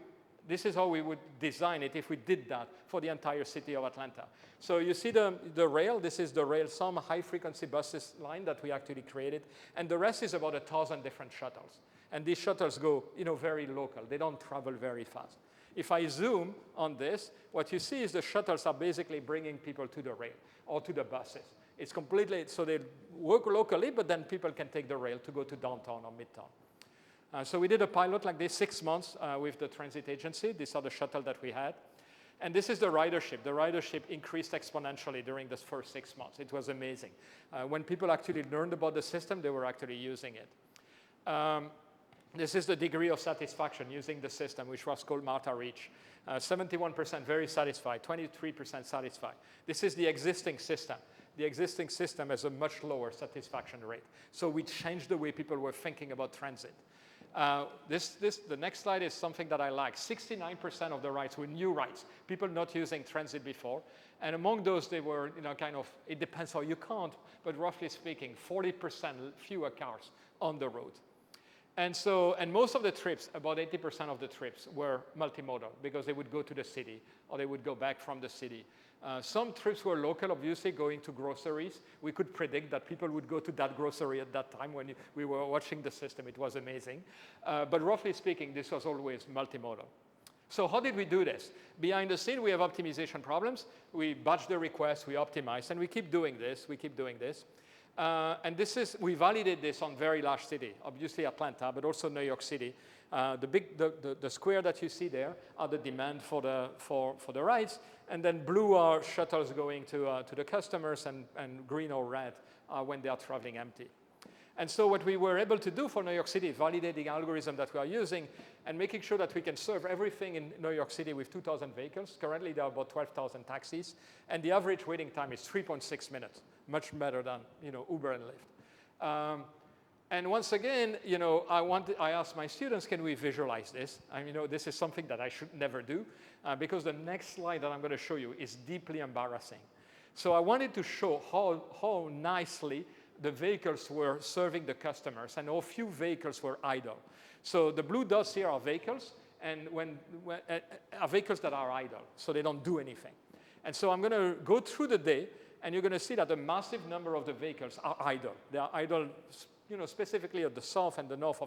design it if we did that for the entire city of Atlanta. So you see the rail. This is the rail, some high-frequency buses line that we actually created. And the rest is about 1,000 different shuttles. And these shuttles go very local. They don't travel very fast. If I zoom on this, what you see is the shuttles are basically bringing people to the rail or to the buses. It's completely, so they work locally, but then people can take the rail to go to downtown or midtown. So we did a pilot like this 6 months with the transit agency. These are the shuttle that we had. And this is the ridership. The ridership increased exponentially during the first 6 months. It was amazing. When people actually learned about the system, they were actually using it. This is the degree of satisfaction using the system, which was called Martha Reach. 71% very satisfied, 23% satisfied. This is the existing system. The existing system has a much lower satisfaction rate. So we changed the way people were thinking about transit. The next slide is something that I like. 69% of the rides were new rides, people not using transit before. And among those, they were, it depends how you count, but roughly speaking, 40% fewer cars on the road. And most of the trips, about 80% of the trips, were multimodal because they would go to the city or they would go back from the city. Some trips were local, obviously, going to groceries. We could predict that people would go to that grocery at that time when we were watching the system. It was amazing. But roughly speaking, this was always multimodal. So how did we do this? Behind the scene, we have optimization problems. We batch the requests, we optimize, and we keep doing this. And we validate this on very large cities, obviously Atlanta, but also New York City. The square that you see there are the demand for the rides, and then blue are shuttles going to the customers, and green or red are when they are traveling empty. And so what we were able to do for New York City, validating algorithm that we are using and making sure that we can serve everything in New York City with 2,000 vehicles. Currently, there are about 12,000 taxis, and the average waiting time is 3.6 minutes, much better than Uber and Lyft. And once again, I asked my students, can we visualize this? This is something that I should never do because the next slide that I'm going to show you is deeply embarrassing. So I wanted to show how nicely the vehicles were serving the customers and how few vehicles were idle. So the blue dots here are vehicles, and are vehicles that are idle, so they don't do anything. And so I'm going to go through the day, and you're going to see that a massive number of the vehicles are idle. They are idle, specifically at the south and the north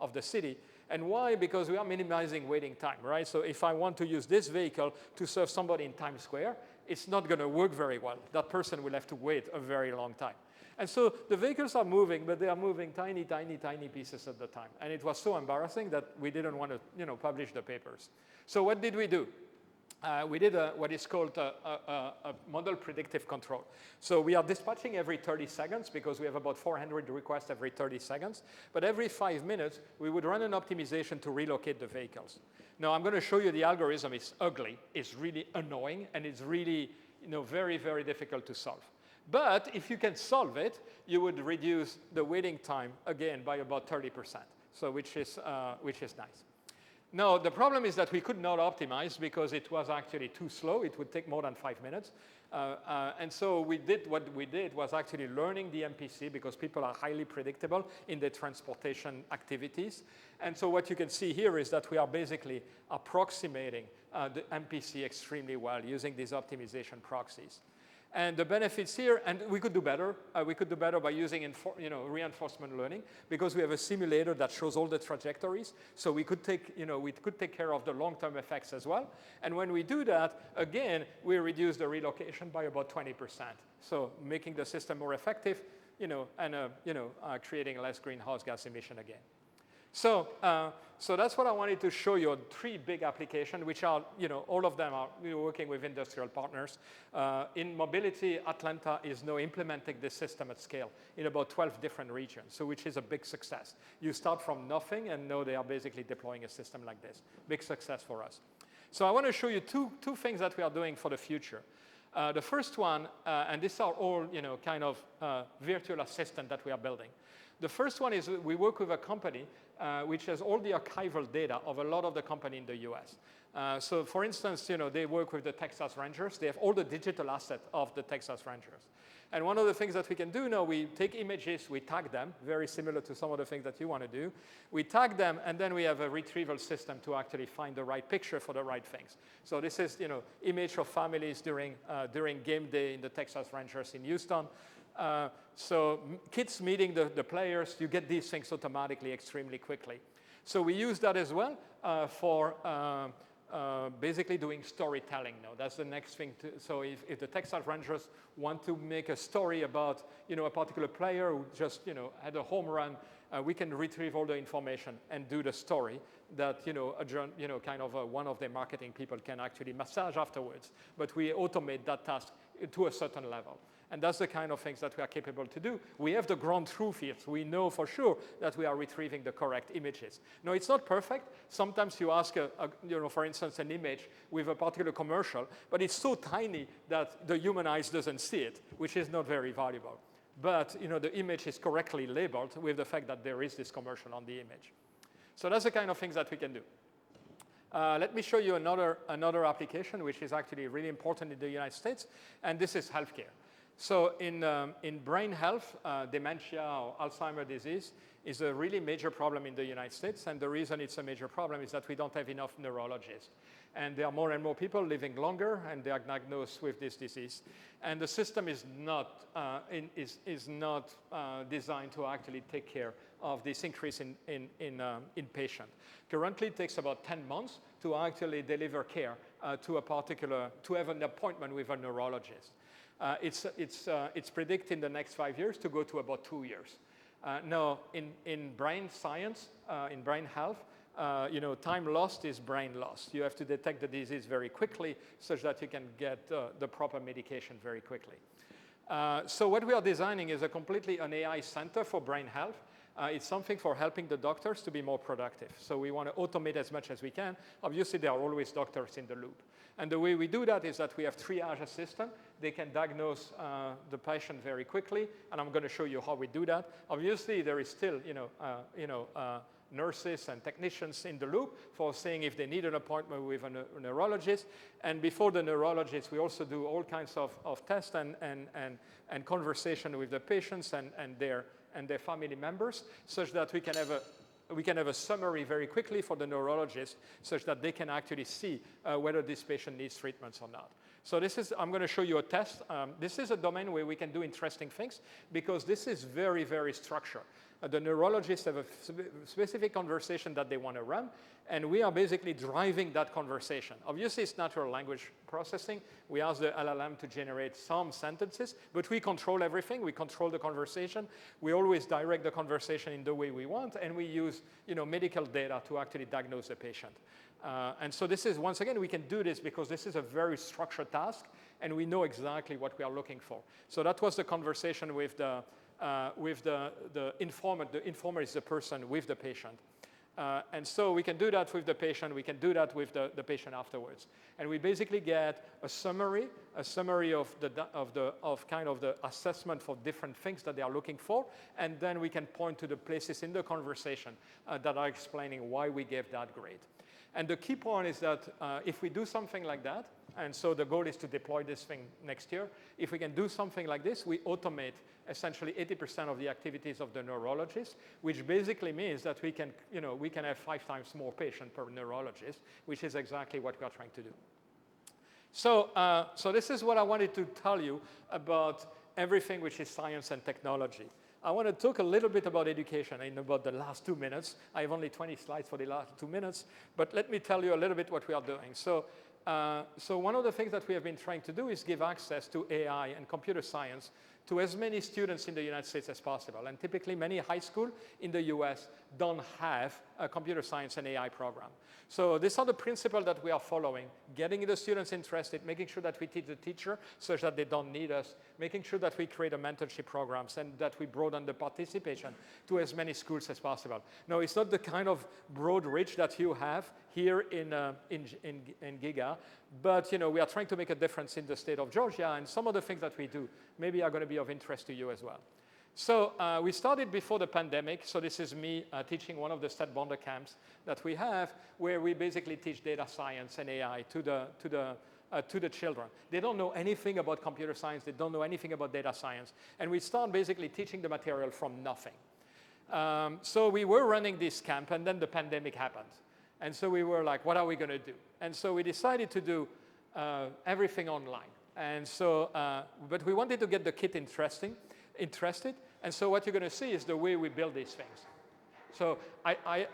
of the city. And why? Because we are minimizing waiting time, right? So if I want to use this vehicle to serve somebody in Times Square, it's not going to work very well. That person will have to wait a very long time. And so the vehicles are moving, but they are moving tiny, tiny, tiny pieces at the time. And it was so embarrassing that we didn't want to, publish the papers. So what did we do? We did what is called a model predictive control. So we are dispatching every 30 seconds because we have about 400 requests every 30 seconds. But every 5 minutes, we would run an optimization to relocate the vehicles. Now, I'm going to show you the algorithm. It's ugly. It's really annoying. And it's really very, very difficult to solve. But if you can solve it, you would reduce the waiting time, again, by about 30%, so which is nice. Now, the problem is that we could not optimize because it was actually too slow. It would take more than 5 minutes. And so what we did was actually learning the MPC because people are highly predictable in their transportation activities. And so what you can see here is that we are basically approximating the MPC extremely well using these optimization proxies. And the benefits here, and we could do better. We could do better by using reinforcement learning because we have a simulator that shows all the trajectories. So we could take care of the long-term effects as well. And when we do that, again, we reduce the relocation by about 20%. So making the system more effective, and creating less greenhouse gas emission again. So that's what I wanted to show you, 3 big applications, which are, all of them are working with industrial partners. In mobility, Atlanta is now implementing this system at scale in about 12 different regions, so which is a big success. You start from nothing, and now they are basically deploying a system like this. Big success for us. So I want to show you two things that we are doing for the future. The first one, and these are all, kind of virtual assistant that we are building. The first one is we work with a company which has all the archival data of a lot of the company in the US. So for instance, they work with the Texas Rangers. They have all the digital assets of the Texas Rangers. And one of the things that we can do now, we take images, we tag them, very similar to some of the things that you want to do. We tag them, and then we have a retrieval system to actually find the right picture for the right things. So this is, image of families during game day in the Texas Rangers in Houston. So kids meeting the players, you get these things automatically extremely quickly. So we use that as well for basically doing storytelling now. That's the next thing. So if the Texas Rangers want to make a story about a particular player who just had a home run, we can retrieve all the information and do the story that one of their marketing people can actually massage afterwards. But we automate that task to a certain level. And that's the kind of things that we are capable to do. We have the ground truth here. So we know for sure that we are retrieving the correct images. Now, it's not perfect. Sometimes you ask, for instance, an image with a particular commercial, but it's so tiny that the human eyes doesn't see it, which is not very valuable. But the image is correctly labeled with the fact that there is this commercial on the image. So that's the kind of things that we can do. Let me show you another application, which is actually really important in the United States, and this is healthcare. So in brain health, dementia or Alzheimer's disease is a really major problem in the United States. And the reason it's a major problem is that we don't have enough neurologists. And there are more and more people living longer, and they are diagnosed with this disease. And the system is not designed to actually take care of this increase in patient. Currently, it takes about 10 months to actually deliver care to have an appointment with a neurologist. It's predicted in the next 5 years to go to about 2 years. Now, in brain science, in brain health, time lost is brain lost. You have to detect the disease very quickly such that you can get the proper medication very quickly. So what we are designing is an AI center for brain health. It's something for helping the doctors to be more productive. So we want to automate as much as we can. Obviously, there are always doctors in the loop. And the way we do that is that we have triage assistant. They can diagnose the patient very quickly, and I'm going to show you how we do that. Obviously, there is still, nurses and technicians in the loop for saying if they need an appointment with a neurologist. And before the neurologist, we also do all kinds of tests and conversation with the patients and their family members, such that we can have a summary very quickly for the neurologist, such that they can actually see whether this patient needs treatments or not. So I'm going to show you a test. This is a domain where we can do interesting things because this is very, very structured. The neurologists have a specific conversation that they want to run, and we are basically driving that conversation. Obviously, it's natural language processing. We ask the LLM to generate some sentences, but we control everything. We control the conversation. We always direct the conversation in the way we want, and we use medical data to actually diagnose the patient. And so this is, once again, we can do this because this is a very structured task, and we know exactly what we are looking for. So that was the conversation with the informant. The informant is the person with the patient. And so we can do that with the patient. We can do that with the patient afterwards. And we basically get a summary of kind of the assessment for different things that they are looking for. And then we can point to the places in the conversation that are explaining why we gave that grade. And the key point is that if we do something like that, and so the goal is to deploy this thing next year, if we can do something like this, we automate essentially 80% of the activities of the neurologist, which basically means that we can have 5 times more patients per neurologist, which is exactly what we are trying to do. So, so this is what I wanted to tell you about everything which is science and technology. I want to talk a little bit about education in about the last 2 minutes. I have only 20 slides for the last 2 minutes, but let me tell you a little bit what we are doing. So, so one of the things that we have been trying to do is give access to AI and computer science to as many students in the United States as possible. And typically, many high schools in the US don't have a computer science and AI program. So these are the principles that we are following, getting the students interested, making sure that we teach the teacher such that they don't need us, making sure that we create a mentorship programs and that we broaden the participation to as many schools as possible. No, it's not the kind of broad reach that you have here in Giga, but we are trying to make a difference in the state of Georgia, and some of the things that we do maybe are going to be of interest to you as well. So we started before the pandemic. So this is me teaching one of the state bonder camps that we have, where we basically teach data science and AI to the children. They don't know anything about computer science. They don't know anything about data science. And we start basically teaching the material from nothing. So we were running this camp, and then the pandemic happened. And so we were like, what are we going to do? And so we decided to do everything online. And so, but we wanted to get the kid interested. And so what you're going to see is the way we build these things. So I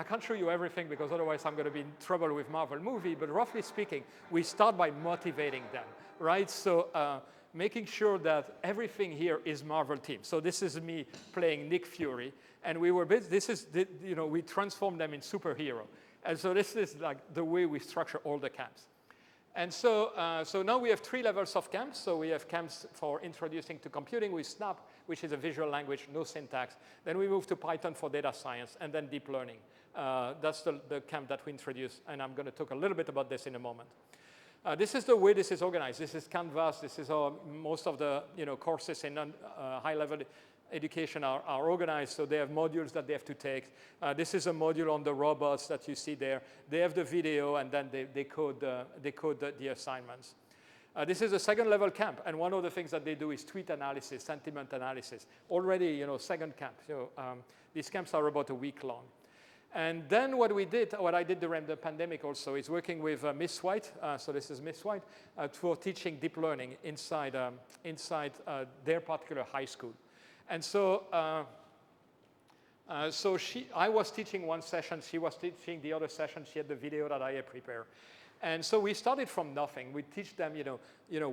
can't show you everything because otherwise I'm going to be in trouble with Marvel movie. But roughly speaking, we start by motivating them, right? So making sure that everything here is Marvel team. So this is me playing Nick Fury, and we transform them in superhero. And so this is like the way we structure all the camps. And so, so now we have 3 levels of camps. So we have camps for introducing to computing with Snap, which is a visual language, no syntax. Then we move to Python for data science, and then deep learning. That's the camp that we introduced, and I'm going to talk a little bit about this in a moment. This is the way this is organized. This is Canvas. This is most of the courses in high-level education are organized, so they have modules that they have to take. This is a module on the robots that you see there. They have the video, and then they code the assignments. This is a second-level camp, and one of the things that they do is tweet analysis, sentiment analysis. Already, second camp. So these camps are about a week long. And then what I did during the pandemic also, is working with Miss White. So this is Miss White for teaching deep learning inside their particular high school. And so, I was teaching one session, she was teaching the other session, she had the video that I had prepared. And so we started from nothing. We teach them,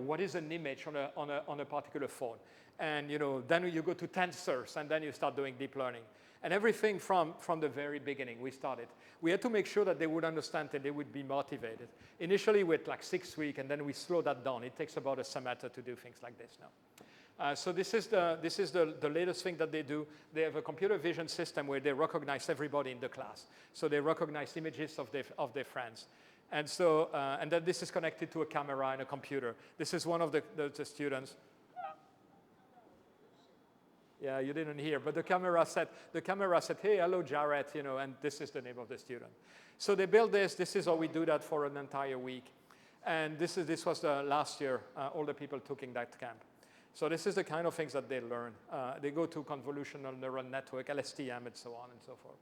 what is an image on a particular phone. And, then you go to tensors, and then you start doing deep learning. And everything from the very beginning, we started. We had to make sure that they would understand and they would be motivated. Initially, with like 6 weeks, and then we slow that down. It takes about a semester to do things like this now. So this is the latest thing that they do. They have a computer vision system where they recognize everybody in the class. So they recognize images of their friends. And so, and then this is connected to a camera and a computer. This is one of the students. Yeah, you didn't hear, but the camera said, hey, hello, Jarrett, and this is the name of the student. So they built this. This is how we do that for an entire week. And this was the last year, all the people took in that camp. So this is the kind of things that they learn. They go to convolutional neural network, LSTM, and so on and so forth.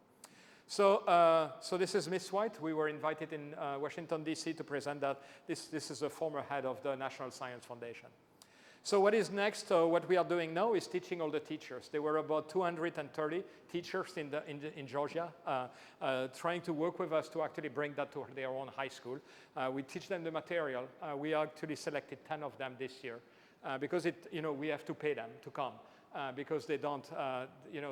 So, so this is Miss White. We were invited in Washington, D.C. to present that. This is the former head of the National Science Foundation. So what is next? What we are doing now is teaching all the teachers. There were about 230 teachers in Georgia trying to work with us to actually bring that to their own high school. We teach them the material. We actually selected 10 of them this year. Because we have to pay them to come because they don't,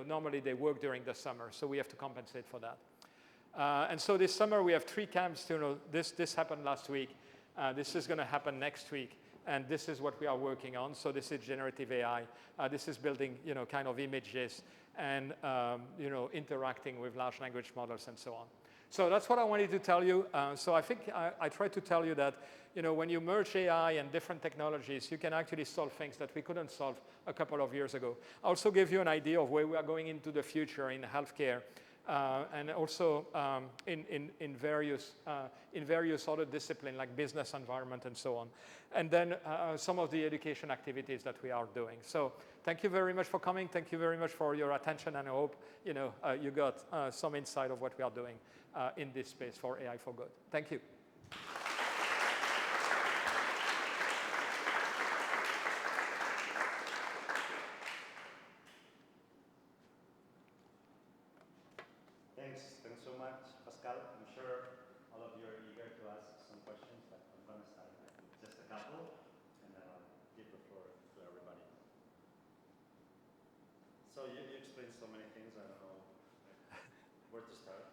normally they work during the summer, so we have to compensate for that. And so this summer we have 3 camps. This happened last week. This is going to happen next week. And this is what we are working on. So this is generative AI. This is building, kind of images and, interacting with large language models and so on. So that's what I wanted to tell you. So I think I tried to tell you that, when you merge AI and different technologies, you can actually solve things that we couldn't solve a couple of years ago. I also gave you an idea of where we are going into the future in healthcare, and also in various other disciplines like business environment and so on. And then some of the education activities that we are doing. So thank you very much for coming. Thank you very much for your attention, and I hope you got some insight of what we are doing in this space for AI for good. Thank you. Thanks so much, Pascal. I'm sure all of you are eager to ask some questions, but I'm going to start with just a couple, and then I'll give the floor to everybody. So you explained so many things, I don't know where to start.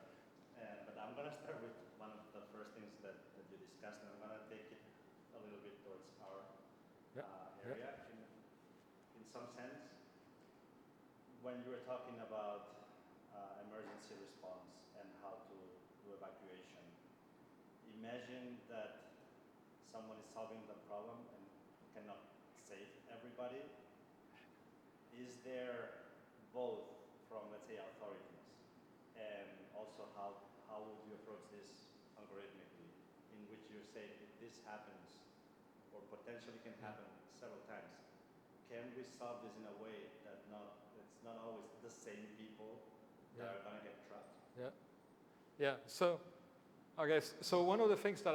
But I'm going to start with one of the first things that you discussed, and I'm going to take it a little bit towards our area. In some sense, when you were talking about emergency response and how to do evacuation, imagine that someone is solving the problem and cannot save everybody. Is there both from, let's say, authorities, and also how would you approach this algorithmically, in which you're saying if this happens, or potentially can happen several times, can we solve this in a way that it's not always the same people that are going to get trapped? Yeah. So, okay. So one of the things that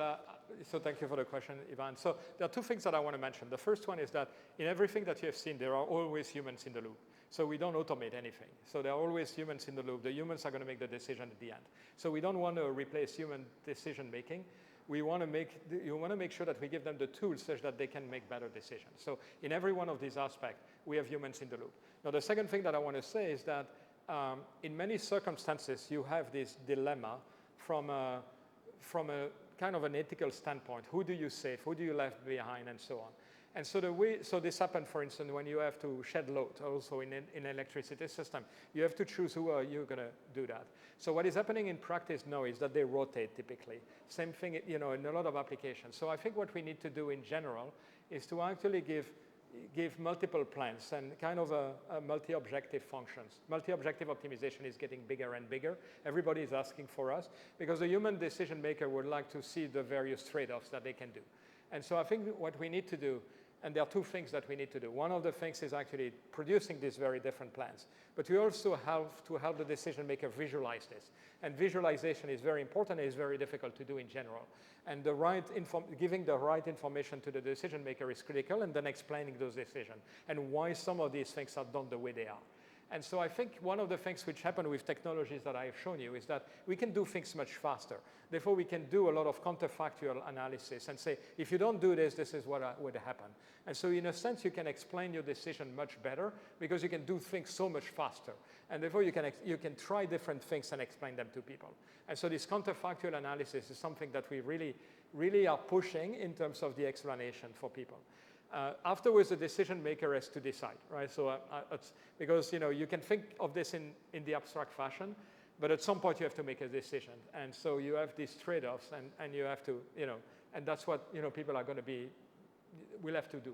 so thank you for the question, Ivan. So there are two things that I want to mention. The first one is that in everything that you have seen, there are always humans in the loop. So we don't automate anything. So there are always humans in the loop. The humans are going to make the decision at the end. So we don't want to replace human decision making. You want to make sure that we give them the tools such that they can make better decisions. So in every one of these aspects, we have humans in the loop. Now, the second thing that I want to say is that in many circumstances, you have this dilemma from a kind of an ethical standpoint. Who do you save? Who do you leave behind? And so on. And so this happened, for instance, when you have to shed load, also in electricity system. You have to choose who are you going to do that. So what is happening in practice now is that they rotate typically. Same thing, in a lot of applications. So I think what we need to do in general is to actually give multiple plans and kind of a multi-objective functions. Multi-objective optimization is getting bigger and bigger. Everybody is asking for us because the human decision maker would like to see the various trade-offs that they can do. And so I think what we need to do, and there are two things that we need to do. One of the things is actually producing these very different plans. But we also have to help the decision maker visualize this. And visualization is very important and is very difficult to do in general. And giving the right information to the decision maker is critical, and then explaining those decisions and why some of these things are done the way they are. And so I think one of the things which happen with technologies that I have shown you is that we can do things much faster. Therefore, we can do a lot of counterfactual analysis and say, if you don't do this, this is what would happen. And so in a sense, you can explain your decision much better because you can do things so much faster. And therefore, you can try different things and explain them to people. And so this counterfactual analysis is something that we really are pushing in terms of the explanation for people. Afterwards, the decision maker has to decide, right? So because you can think of this in the abstract fashion, but at some point you have to make a decision, and so you have these trade-offs, and you have to, and that's what people are going to will have to do.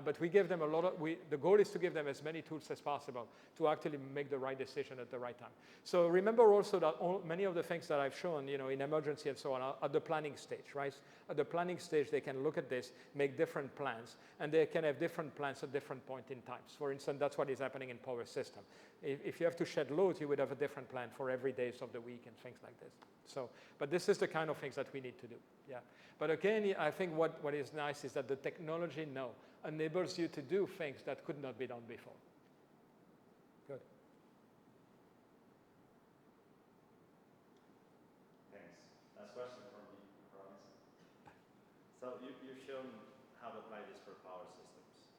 But we give them the goal is to give them as many tools as possible to actually make the right decision at the right time. So remember also that many of the things that I've shown, in emergency and so on, are at the planning stage, right? At the planning stage, they can look at this, make different plans, and they can have different plans at different points in times. For instance, that's what is happening in power system. If you have to shed load, you would have a different plan for every days of the week and things like this. So, but this is the kind of things that we need to do, yeah. But again, I think what is nice is that the technology now enables you to do things that could not be done before. Good. Thanks. Last question from me, I promise. So you've shown how to apply this for power systems.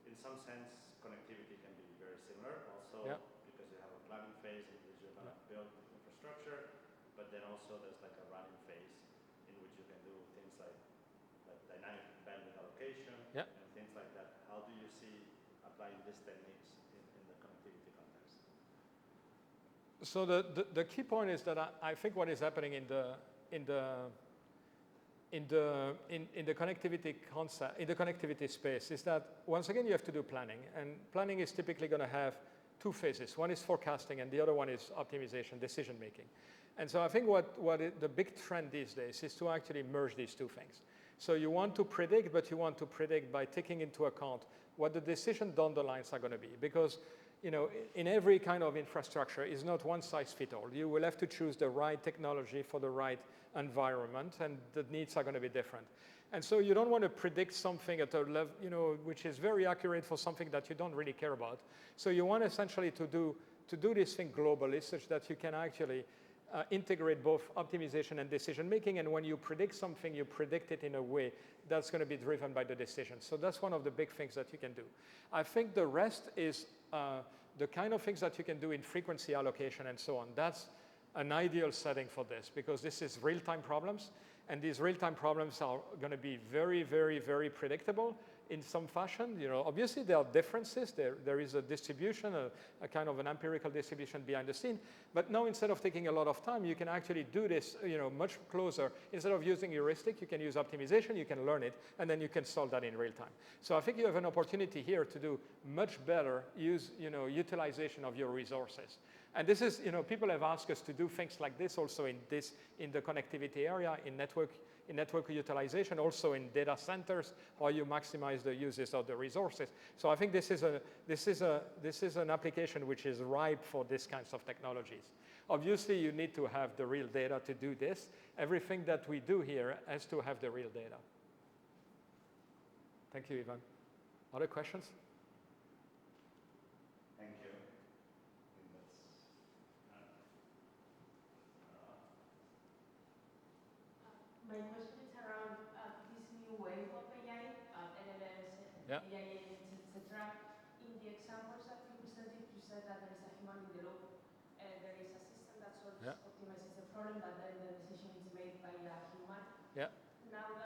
In some sense, connectivity can be very similar also, because you have a planning phase in which you're going to build infrastructure, but then also there's like a running phase in which you can do things like dynamic bandwidth allocation geolocation Yeah. and things like that. How do you see applying these techniques in the connectivity context? So the key point is that I think what is happening in the connectivity concept, in the connectivity space, is that once again you have to do planning, and planning is typically going to have two phases. One is forecasting, and the other one is optimization, decision making. And so I think the big trend these days is to actually merge these two things. So you want to predict, but you want to predict by taking into account what the decision down the lines are going to be, because in every kind of infrastructure is not one size fits all. You will have to choose the right technology for the right environment, and the needs are going to be different. And so you don't want to predict something at a level, which is very accurate for something that you don't really care about. So you want essentially to do this thing globally, such that you can actually integrate both optimization and decision making. And when you predict something, you predict it in a way that's going to be driven by the decision. So that's one of the big things that you can do. I think the rest is the kind of things that you can do in frequency allocation and so on. That's an ideal setting for this, because this is real-time problems, and these real-time problems are going to be very, very, very predictable in some fashion. Obviously there are differences. There is a distribution, a kind of an empirical distribution behind the scene. But now, instead of taking a lot of time, you can actually do this, much closer. Instead of using heuristic, you can use optimization. You can learn it, and then you can solve that in real time. So I think you have an opportunity here to do much better utilization of your resources. And this is, people have asked us to do things like this also in the connectivity area, in network utilization, also in data centers, how you maximize the uses of the resources. So I think this is an application which is ripe for these kinds of technologies. Obviously, you need to have the real data to do this. Everything that we do here has to have the real data. Thank you, Ivan. Other questions? Thank you. My question is around this new wave of AI, LLMs, Yeah. AI agents, etc. In the examples that you presented, you said that there is a human in the loop. There is a system that solves, optimizes the problem, but then the decision is made by a human. Yeah. Now that